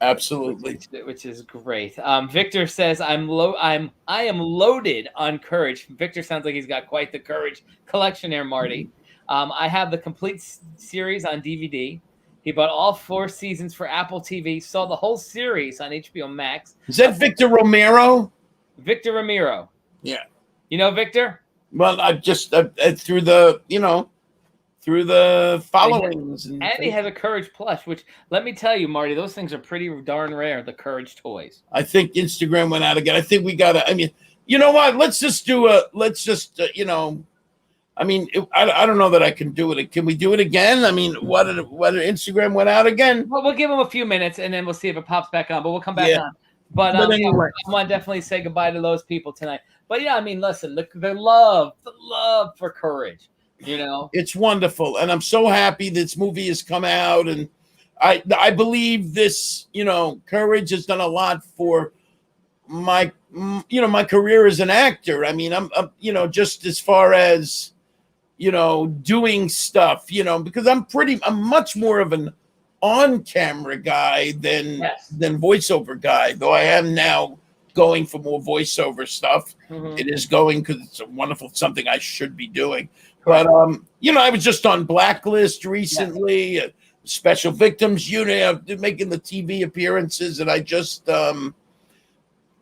absolutely, which is great. Victor says, I am loaded on courage. Victor sounds like he's got quite the courage collection there, Marty. I have the complete series on DVD. He bought all 4 seasons for Apple TV, saw the whole series on HBO Max. Is that Victor Romero? Victor Ramiro. Yeah. You know Victor? Well, I just through the followings. And he has a Courage plush, which, let me tell you, Marty, those things are pretty darn rare, the Courage toys. I think Instagram went out again. I think we got to, I mean, you know what? I don't know that I can do it. Can we do it again? I mean, what Instagram went out again? Well, we'll give him a few minutes and then we'll see if it pops back on, but we'll come back on. But anyway, I want to definitely say goodbye to those people tonight. But yeah, I mean, listen, the love for Courage, It's wonderful. And I'm so happy this movie has come out. And I believe this, Courage has done a lot for my career as an actor. I mean, I'm just as far as, doing stuff, because I'm much more of an on-camera guy than voiceover guy, though I am now going for more voiceover stuff. Mm-hmm. It is going because it's a wonderful something I should be doing. But I was just on Blacklist recently, Special Victims Unit, making the TV appearances, and I just I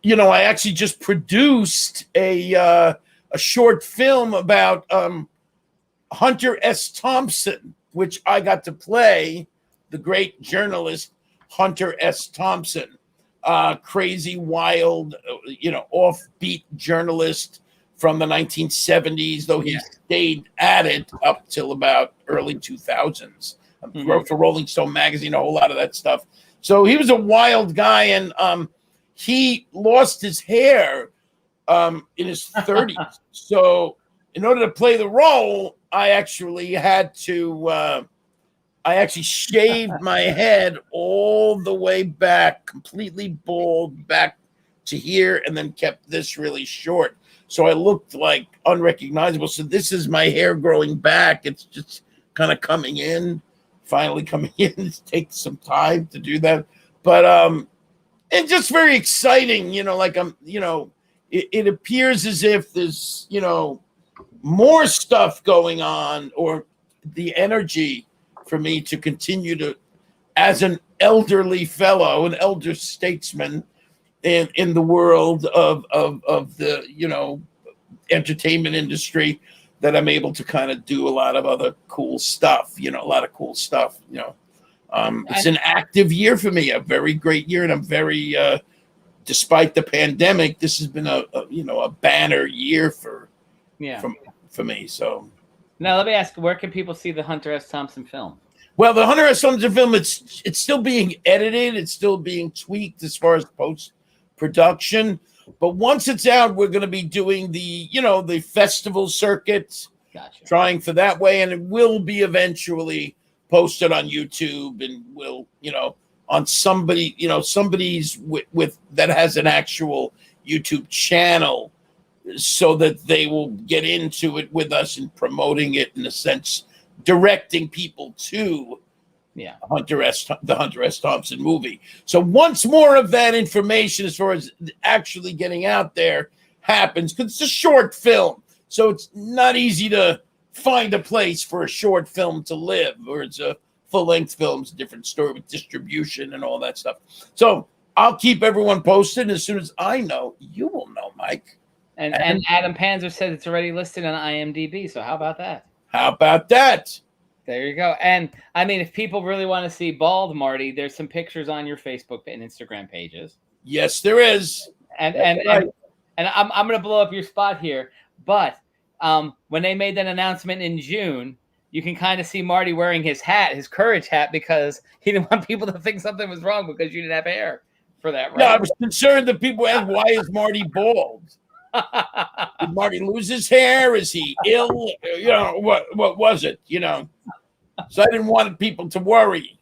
actually just produced a short film about Hunter S. Thompson, which I got to play the great journalist Hunter S. Thompson, crazy, wild, offbeat journalist from the 1970s, though he stayed at it up till about early 2000s. Wrote for Rolling Stone magazine, a whole lot of that stuff. So he was a wild guy, and he lost his hair in his 30s. So in order to play the role, I actually had to shaved my head all the way back, completely bald back to here, and then kept this really short. so I looked like unrecognizable. So this is my hair growing back. It's just kind of coming in, finally coming in. It takes some time to do that, but and just very exciting. Like it appears as if there's more stuff going on, or the energy for me to continue to, as an elderly fellow, an elder statesman in the world of the entertainment industry, that I'm able to kind of do a lot of other cool stuff. It's an active year for me, a very great year, and I'm very despite the pandemic, this has been a banner year for me. So now let me ask, where can people see the Hunter S. Thompson film? Well, the Hunter S. Thompson film, it's still being edited, it's still being tweaked as far as post-production. But once it's out, we're going to be doing the festival circuit, trying for that way, and it will be eventually posted on YouTube, and will on somebody's with that has an actual YouTube channel, so that they will get into it with us and promoting it, in a sense, directing people to the Hunter S. Thompson movie. So once more of that information, as far as actually getting out there, happens, because it's a short film, so it's not easy to find a place for a short film to live, or it's a full-length film. It's a different story with distribution and all that stuff. So I'll keep everyone posted, and as soon as I know, you will know, Mike. And Adam Panzer said it's already listed on IMDb. So how about that? There you go. And I mean, if people really want to see bald Marty, there's some pictures on your Facebook and Instagram pages. Yes, there is. And I'm going to blow up your spot here, but when they made that announcement in June, you can kind of see Marty wearing his hat, his courage hat, because he didn't want people to think something was wrong because you didn't have hair for that, right? Yeah, I was concerned that people asked, why is Marty bald? Did Marty lose his hair? Is he ill? What was it? So I didn't want people to worry.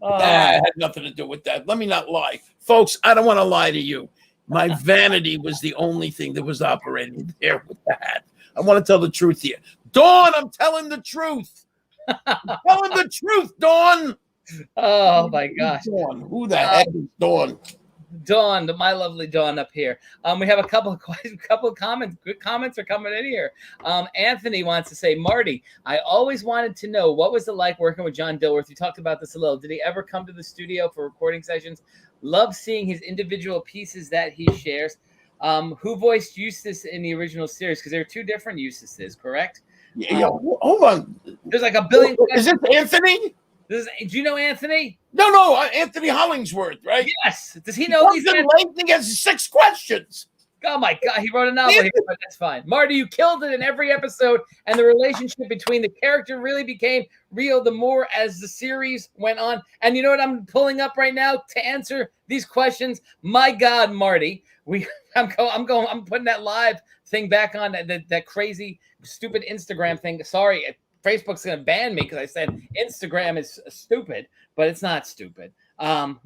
It had nothing to do with that. Let me not lie. Folks, I don't want to lie to you. My vanity was the only thing that was operating there with the hat. I want to tell the truth here. Dawn, I'm telling the truth. I'm telling the truth, Dawn. Oh, my gosh. Dawn. Who the heck is Dawn? Dawn, my lovely Dawn up here. We have a couple of comments. Good comments are coming in here. Anthony wants to say, Marty, I always wanted to know, what was it like working with John Dillworth? You talked about this a little. Did he ever come to the studio for recording sessions? Love seeing his individual pieces that he shares. Who voiced Eustace in the original series? Because there are two different Eustaces, correct? Yeah, hold on. There's like a billion. Is this Anthony? Do you know Anthony? No, Anthony Hollingsworth, right? Yes. Does he know these guys? He has 6 questions. Oh my God, he wrote a novel here, but that's fine. Marty, you killed it in every episode, and the relationship between the character really became real the more as the series went on. And you know what I'm pulling up right now to answer these questions? My God, Marty, I'm putting that live thing back on, that crazy, stupid Instagram thing. Sorry, Facebook's going to ban me because I said Instagram is stupid, but it's not stupid. No,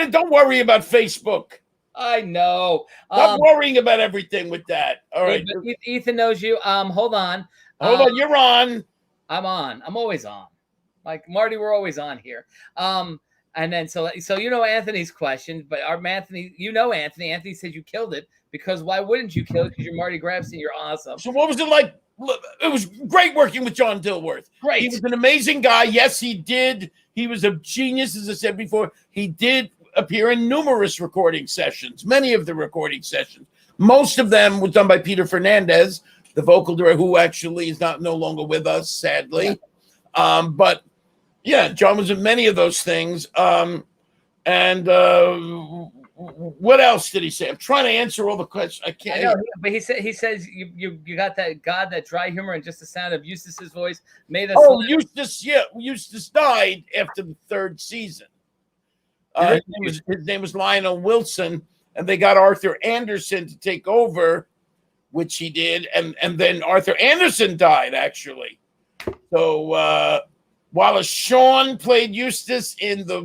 don't worry about Facebook. I know. Stop worrying about everything with that. All right. Ethan knows you. Hold on. You're on. I'm on. I'm always on. Like Marty, we're always on here. And then so Anthony's question, but Anthony, Anthony. Anthony said you killed it, because why wouldn't you kill it? Because you're Marty Grabstein. You're awesome. So what was it like? It was great working with John Dillworth. Great. He was an amazing guy. Yes, he did. He was a genius, as I said before. He did appear in numerous recording sessions, many of the recording sessions. Most of them was done by Peter Fernandez, the vocal director, who actually is no longer with us, sadly. Yeah. But yeah, John was in many of those things. What else did he say? I'm trying to answer all the questions. I can't. I know, but he says you got that that dry humor, and just the sound of Eustace's voice made us. Oh, Eustace! Yeah, Eustace died after the 3rd season. His name was Lionel Wilson, and they got Arthur Anderson to take over, which he did, and then Arthur Anderson died, actually. So Wallace Shawn played Eustace in the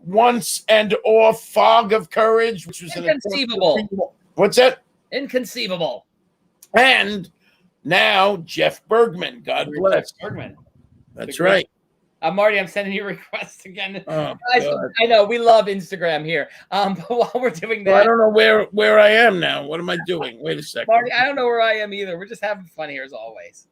Once and Off Fog of Courage, which was Inconceivable. What's that? Inconceivable. And now Jeff Bergman. God bless. Jeff Bergman. That's right. Marty, I'm sending you requests again. Oh, Guys, I know we love Instagram here. But while we're doing that, I don't know where I am now. What am I doing? Wait a second. Marty, I don't know where I am either. We're just having fun here as always.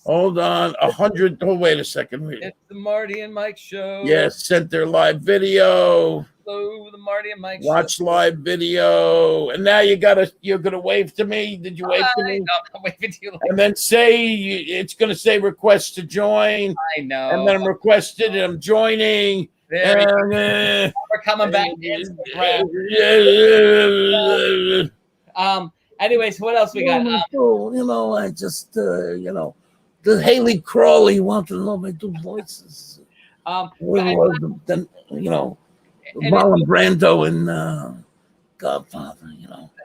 Hold on. 100. Oh, wait a second. It's the Marty and Mike show. Yes, center live video. Hello, the Marty and Mike Watch show. live video. And now you're gonna wave to me. Did you wave to me? No, I'm waving to you. And then it's gonna say request to join. I know. And then I'm requested and I'm joining. We're coming back to Instagram. Anyways, what else we got? I just the Haley Crawley wanted to know my two voices. Then Marlon Brando and Godfather,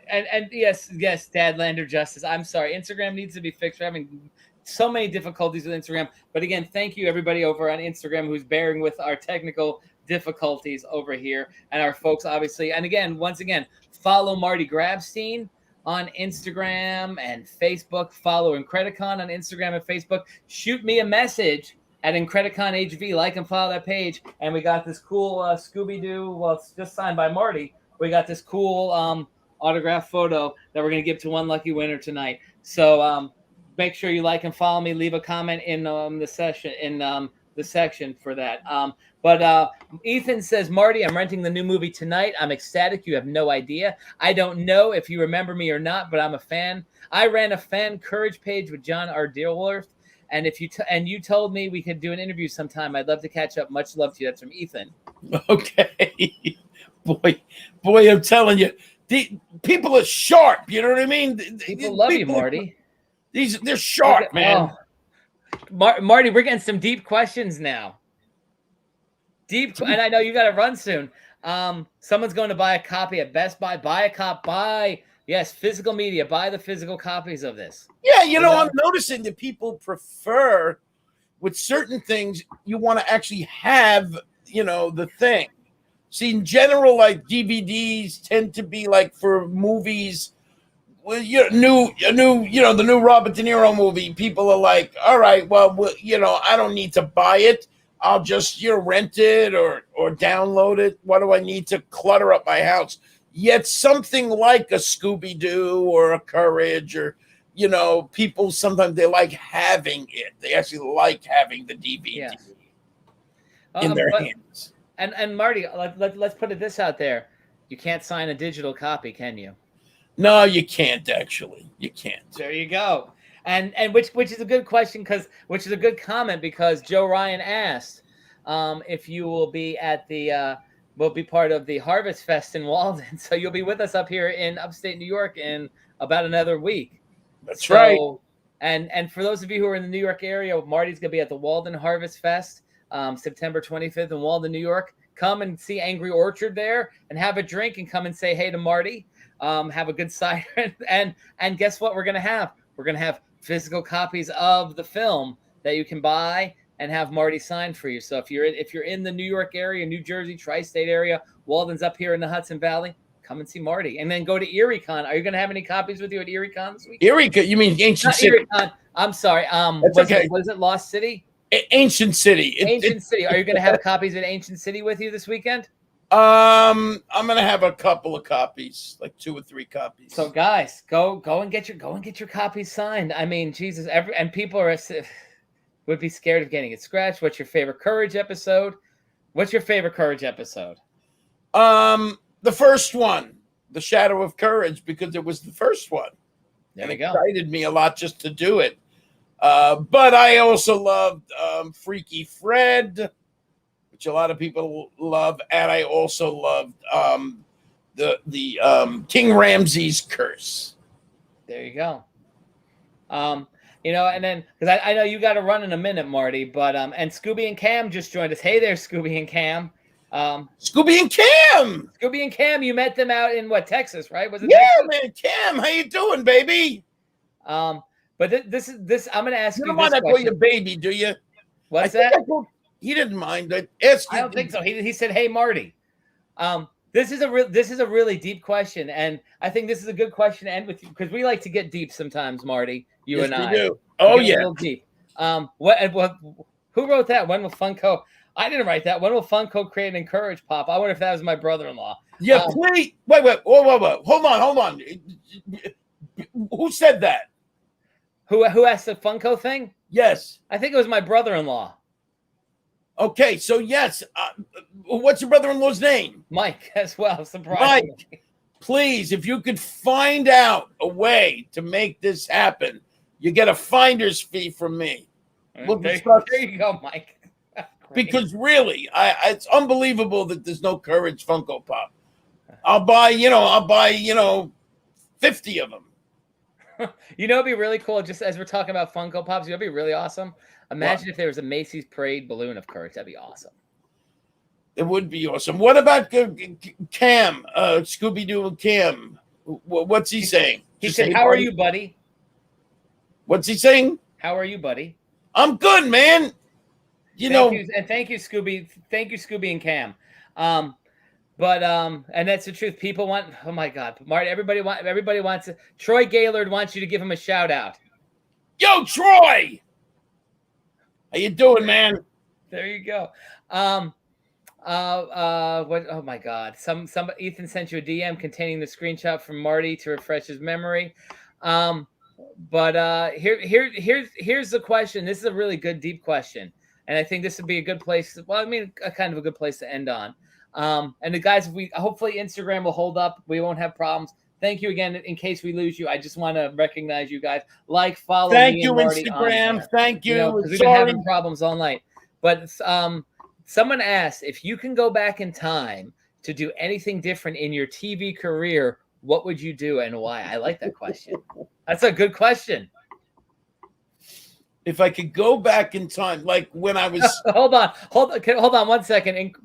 And yes, Dad Lander Justice. I'm sorry. Instagram needs to be fixed. We're having so many difficulties with Instagram. But again, thank you everybody over on Instagram who's bearing with our technical difficulties over here. And our folks, obviously. And again, once again, follow Marty Grabstein on Instagram and Facebook. Follow Incredicon on Instagram and Facebook. Shoot me a message at Incredicon HV. Like and follow that page. And we got this cool Scooby-Doo. Well, it's just signed by Marty. We got this cool autograph photo that we're going to give to one lucky winner tonight. So make sure you like and follow me. Leave a comment in the section for that. But Ethan says, Marty, I'm renting the new movie tonight. I'm ecstatic. You have no idea. I don't know if you remember me or not, but I'm a fan. I ran a fan courage page with John Dillworth. And if you you told me we could do an interview sometime, I'd love to catch up. Much love to you. That's from Ethan. Okay. Boy, I'm telling you, people are sharp. You know what I mean? People love you, Marty. They're sharp, man. Oh. Marty, we're getting some deep questions now. And I know you got to run soon. Someone's going to buy a copy at Best Buy. Yes, physical media. Buy the physical copies of this. Yeah, I'm noticing that people prefer with certain things. You want to actually have, the thing. See, in general, like DVDs tend to be like for movies. Well, the new Robert De Niro movie. People are like, all right, well, I don't need to buy it. I'll just rent it or download it. What do I need to clutter up my house? Yet something like a Scooby-Doo or a Courage or people sometimes they like having it. They actually like having the DVD in their hands. And Marty, let's put this out there. You can't sign a digital copy, can you? No, you can't actually. You can't. There you go. And which is a good question which is a good comment because Joe Ryan asked if you will be at will be part of the Harvest Fest in Walden. So you'll be with us up here in upstate New York in about another week. That's right. And for those of you who are in the New York area, Marty's going to be at the Walden Harvest Fest, September 25th in Walden, New York. Come and see Angry Orchard there and have a drink and come and say hey to Marty. Have a good cider. And guess what we're going to have? We're going to have physical copies of the film that you can buy and have Marty sign for you. So if you're in the New York area, New Jersey, tri-state area, Walden's up here in the Hudson Valley, come and see Marty. And then go to IncrediCon. Are you going to have any copies with you at IncrediCon this week? IncrediCon, you mean Ancient City? I'm sorry. Okay. Was it Lost City? Ancient City. Ancient City. Are you going to have copies at Ancient City with you this weekend? I'm gonna have a couple of copies, like 2 or 3 copies. So guys, go and get your copies signed. I mean, Jesus, and people would be scared of getting it scratched. What's your favorite Courage episode? What's your favorite Courage episode? The first one, The Shadow of Courage, because it was the first one. There you go. Excited me a lot just to do it. But I also loved Freaky Fred, which a lot of people love, and I also loved the King Ramses Curse. There you go. And then because I know you got to run in a minute, Marty, but and Scooby and Cam just joined us. Hey there, Scooby and Cam. Scooby and Cam. Scooby and Cam, you met them out in Texas, right? Was it? Yeah, Texas? man. Cam, how you doing, baby? But this I'm going to ask you. You don't mind I call you baby, do you? What's that? He didn't mind. I don't think so. He said, "Hey, Marty." This is a really deep question, and I think this is a good question to end with you because we like to get deep sometimes, Marty. You Yes, and I. we do. Oh, We get yeah. a little deep. What? Who wrote that? When will Funko? I didn't write that. When will Funko create an Encourage Pop? I wonder if that was my brother-in-law. Yeah, please. Wait. Whoa. Hold on. Who said that? Who asked the Funko thing? Yes. I think it was my brother-in-law. Okay, so yes. What's your brother-in-law's name? Mike as well. Surprisingly. Mike, please, if you could find out a way to make this happen, you get a finder's fee from me. There you go, Mike. Because really, it's unbelievable that there's no Courage Funko Pop. I'll buy 50 of them. It'd be really cool. Just as we're talking about Funko Pops, it'd be really awesome. Imagine if there was a Macy's Parade balloon of Courage. That'd be awesome. It would be awesome. What about Cam, Scooby-Doo Cam? What's he saying? He said, "How are you, buddy?" What's he saying? How are you, buddy? I'm good, man. Thank you, Scooby. Thank you, Scooby and Cam. And that's the truth. People want. Oh my God, Marty. Everybody wants. Troy Gaylord wants you to give him a shout out. Yo, Troy. How you doing, man? There you go. What? Oh my God. Ethan sent you a DM containing the screenshot from Marty to refresh his memory. Here's the question. This is a really good, deep question, and I think this would be a good place. Well, I mean, a kind of a good place to end on. And the guys, hopefully Instagram will hold up. We won't have problems. Thank you again. In case we lose you, I just want to recognize you guys. Follow. Thank you, Instagram. Thank you. Because we've been having problems all night. But someone asked if you can go back in time to do anything different in your TV career, what would you do and why? I like that question. That's a good question. If I could go back in time, like when I was hold on 1 second.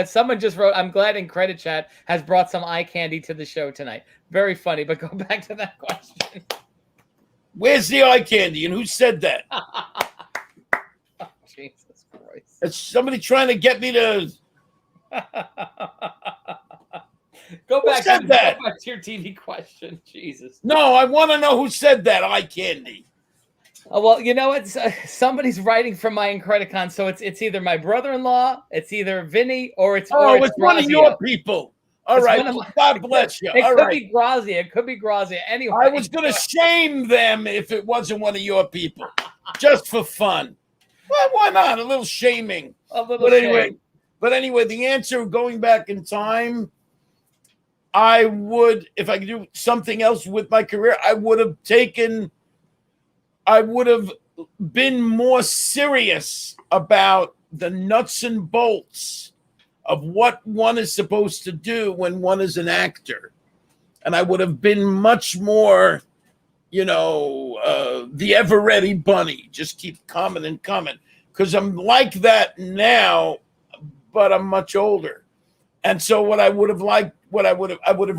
Someone just wrote, "I'm glad IncrediChat has brought some eye candy to the show tonight." Very funny, but go back to that question. Where's the eye candy and who said that? Oh, Jesus Christ. It's somebody trying to get me to go back to your TV question. Jesus. No, I want to know who said that eye candy. Well, you know what? Somebody's writing from my Incredicon, so it's either my brother-in-law, it's either Vinny, or it's one of your people. All right, God bless you. It could be Grazia. It could be Grazia. Anyway, I was going to shame them if it wasn't one of your people, just for fun. Well, why not? A little shaming. But anyway, the answer, going back in time, I would, if I could do something else with my career, I would have been more serious about the nuts and bolts of what one is supposed to do when one is an actor. And I would have been much more, the ever-ready bunny. Just keep coming and coming. Because I'm like that now, but I'm much older. And so I would have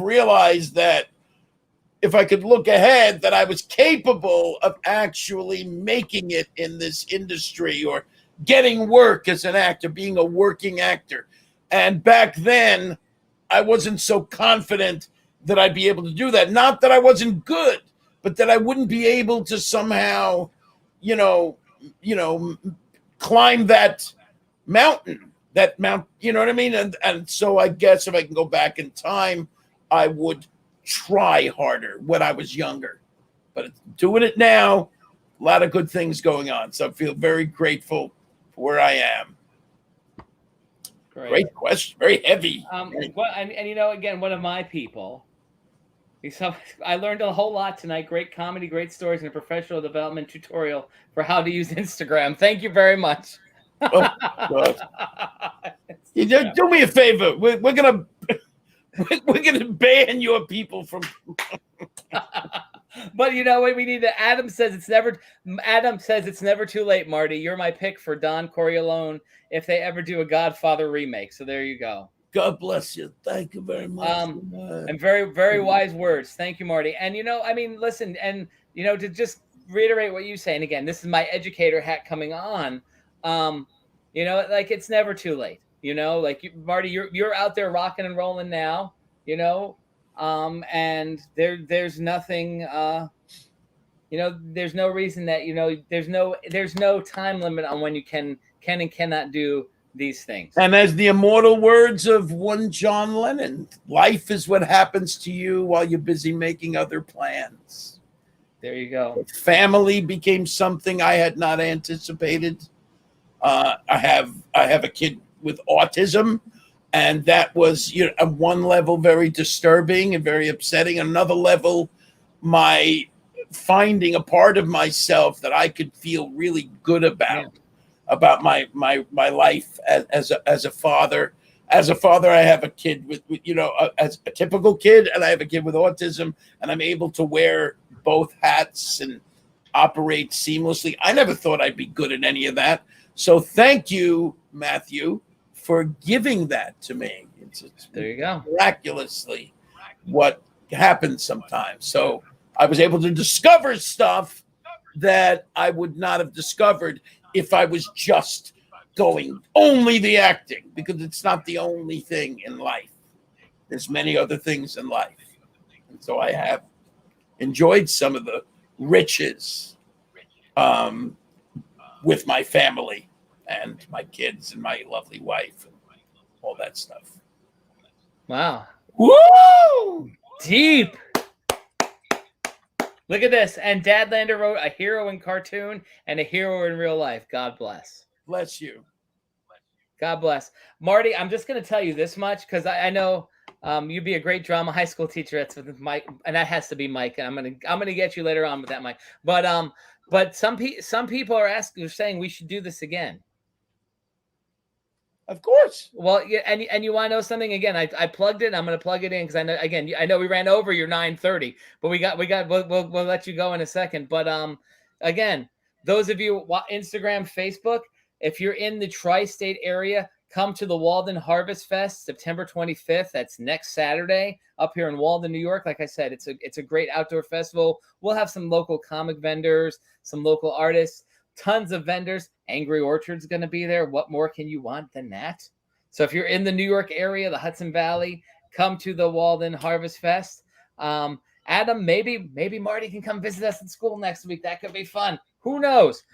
realized that if I could look ahead, that I was capable of actually making it in this industry or getting work as an actor, being a working actor. And back then, I wasn't so confident that I'd be able to do that. Not that I wasn't good, but that I wouldn't be able to somehow, climb that mountain, you know what I mean? And so I guess if I can go back in time, I would try harder when I was younger, but doing it now, a lot of good things going on. So I feel very grateful for where I am. Great question. Very heavy. And again, one of my people, I learned a whole lot tonight. Great comedy, great stories, and a professional development tutorial for how to use Instagram. Thank you very much. Oh, God. Do me a favor. We're gonna ban your people from. But you know what we need to. Adam says it's never too late, Marty. You're my pick for Don Corleone if they ever do a Godfather remake. So there you go. God bless you. Thank you very much. And very, very wise words. Thank you, Marty. And listen, and to just reiterate what you say, and again, this is my educator hat coming on. It's never too late. You know, like Marty, you're out there rocking and rolling now. You know, and there's nothing. You know, there's no reason that there's no time limit on when you can and cannot do these things. And as the immortal words of one John Lennon, life is what happens to you while you're busy making other plans. There you go. Family became something I had not anticipated. I have a kid with autism, and that was, on one level very disturbing and very upsetting. On another level, my finding a part of myself that I could feel really good about my life as a father. As a father, I have a kid with as a typical kid, and I have a kid with autism, and I'm able to wear both hats and operate seamlessly. I never thought I'd be good at any of that. So thank you, Matthew, for giving that to me. It's there you go. Miraculously what happens sometimes. So I was able to discover stuff that I would not have discovered if I was just going only the acting, because it's not the only thing in life. There's many other things in life. And so I have enjoyed some of the riches with my family and my kids and my lovely wife and all that stuff. Wow. Woo! Deep. Look at this. And Dadlander wrote a hero in cartoon and a hero in real life. God bless. Bless you. God bless. Marty, I'm just going to tell you this much because I know you'd be a great drama high school teacher. That's with Mike, and that has to be Mike. And I'm gonna get you later on with that, Mike. But some people are saying we should do this again. Of course. Well, yeah, and you want to know something? Again, I plugged it. I'm going to plug it in because I know we ran over your 9:30, but we'll let you go in a second. But again, those of you Instagram, Facebook, if you're in the tri-state area, come to the Walden Harvest Fest, September 25th. That's next Saturday up here in Walden, New York. Like I said, it's a great outdoor festival. We'll have some local comic vendors, some local artists, tons of vendors. Angry Orchard's going to be there. What more can you want than that? So if you're in the New York area, the Hudson Valley, come to the Walden Harvest Fest. Adam, maybe Marty can come visit us at school next week. That could be fun. Who knows?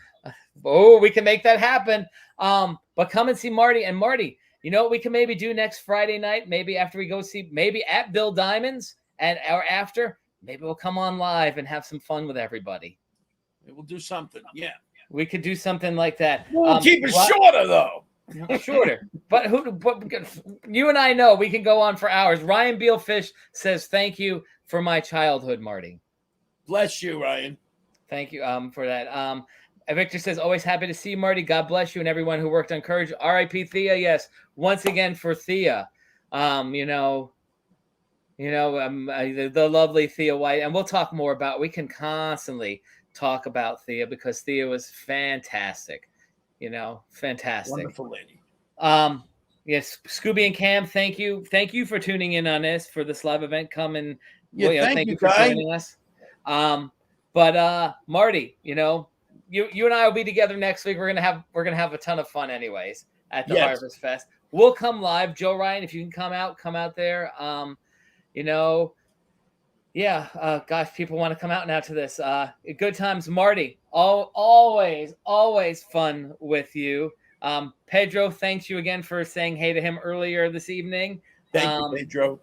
Oh, we can make that happen. But come and see Marty. And Marty, you know what we can maybe do next Friday night? Maybe after we go see, maybe at Bill Diamond's or after, maybe we'll come on live and have some fun with everybody. We'll do something. Yeah. We could do something like that. We'll keep it shorter, though. Shorter. But you and I know we can go on for hours. Ryan Bealfish says, thank you for my childhood, Marty. Bless you, Ryan. Thank you for that. Victor says, always happy to see you, Marty. God bless you and everyone who worked on Courage. R.I.P. Thea. Yes, once again for Thea. The lovely Thea White. And we'll talk more about, we can constantly talk about Thea because Thea was fantastic. Fantastic. Wonderful lady. Yes, Scooby and Cam, thank you. Thank you for tuning in on this for this live event. Come and thank you for joining us. But Marty, you and I will be together next week. We're gonna have a ton of fun anyways at the Harvest Fest. We'll come live. Joe Ryan, if you can come out there. Gosh, people want to come out now to this. Good times, Marty. Always fun with you. Pedro, thanks you again for saying hey to him earlier this evening. Thank you, Pedro.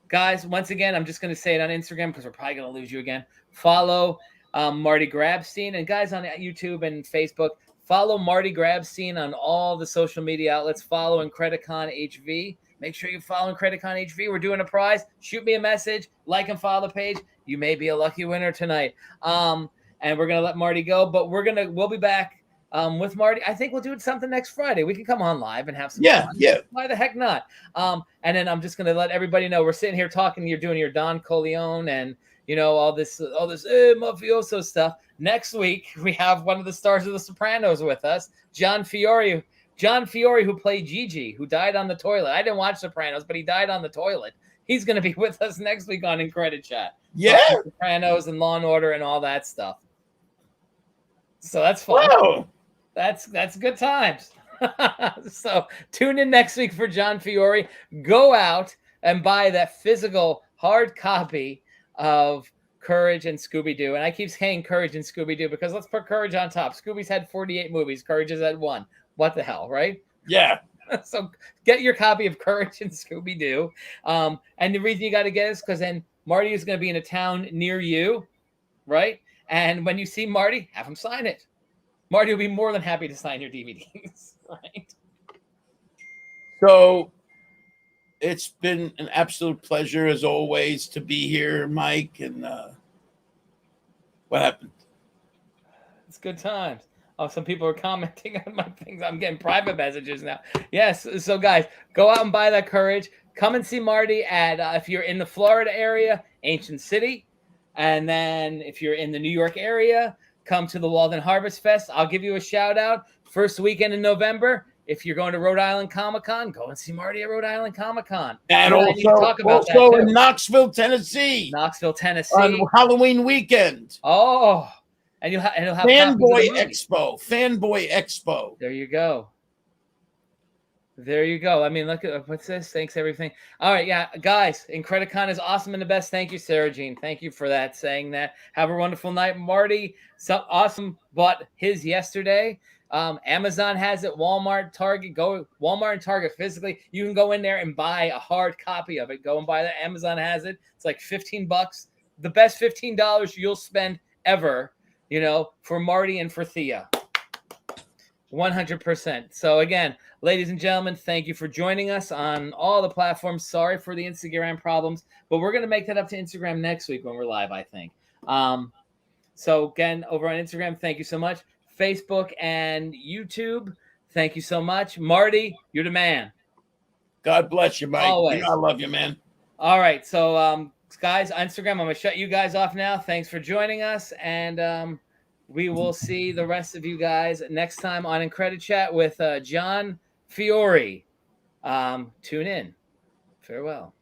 Guys, once again, I'm just going to say it on Instagram because we're probably going to lose you again. Follow Marty Grabstein. And guys on YouTube and Facebook, follow Marty Grabstein on all the social media outlets. Follow Incredicon HV. Make sure you follow Incredicon HV. We're doing a prize. Shoot me a message. Like and follow the page. You may be a lucky winner tonight. And we're going to let Marty go. But we'll be back with Marty. I think we'll do something next Friday. We can come on live and have some fun. Yeah. Why the heck not? And then I'm just going to let everybody know we're sitting here talking. You're doing your Don Corleone and all this mafioso stuff. Next week we have one of the stars of The Sopranos with us, John Fiore, who played Gigi, who died on the toilet. I didn't watch Sopranos, but he died on the toilet. He's going to be with us next week on IncrediChat. Yeah, Sopranos and Law and Order and all that stuff. So that's fun. Wow. That's good times. So tune in next week for John Fiore. Go out and buy that physical hard copy of Courage and Scooby-Doo. And I keep saying Courage and Scooby-Doo because let's put Courage on top. Scooby's had 48 movies. Courage is at 1. What the hell, right? Yeah. So get your copy of Courage and Scooby-Doo. And the reason you got to get it is because then Marty is going to be in a town near you, right? And when you see Marty, have him sign it. Marty will be more than happy to sign your DVDs, right? So it's been an absolute pleasure, as always, to be here, Mike. And what happened? It's good times. Oh, some people are commenting on my things. I'm getting private messages now. Yes. So, guys, go out and buy that Courage. Come and see Marty at, if you're in the Florida area, Ancient City. And then if you're in the New York area, come to the Walden Harvest Fest. I'll give you a shout out. First weekend in November. If you're going to Rhode Island Comic-Con, go and see Marty at Rhode Island Comic-Con. And I need to talk about that also in too. Knoxville, Tennessee. Knoxville, Tennessee. On Halloween weekend. Oh, and you'll have Fanboy Expo. Fanboy Expo. There you go. There you go. I mean, look at what's this? Thanks, everything. All right, yeah, guys. Incredicon is awesome and the best. Thank you, Sarah Jean. Thank you for that. Saying that. Have a wonderful night, Marty. So awesome. Bought his yesterday. Amazon has it. Walmart, Target. Go Walmart and Target physically. You can go in there and buy a hard copy of it. Go and buy that. Amazon has it. It's like $15. The best $15 you'll spend ever. You know, for Marty and for Thea. 100%. So again, ladies and gentlemen, thank you for joining us on all the platforms. Sorry for the Instagram problems, but we're going to make that up to Instagram next week when we're live, I think. So again, over on Instagram, thank you so much. Facebook and YouTube, thank you so much. Marty, you're the man. God bless you, Mike. Always. I love you, man. All right. So, guys, Instagram, I'm going to shut you guys off now. Thanks for joining us. And we will see the rest of you guys next time on IncrediChat with John Fiore. Tune in. Farewell.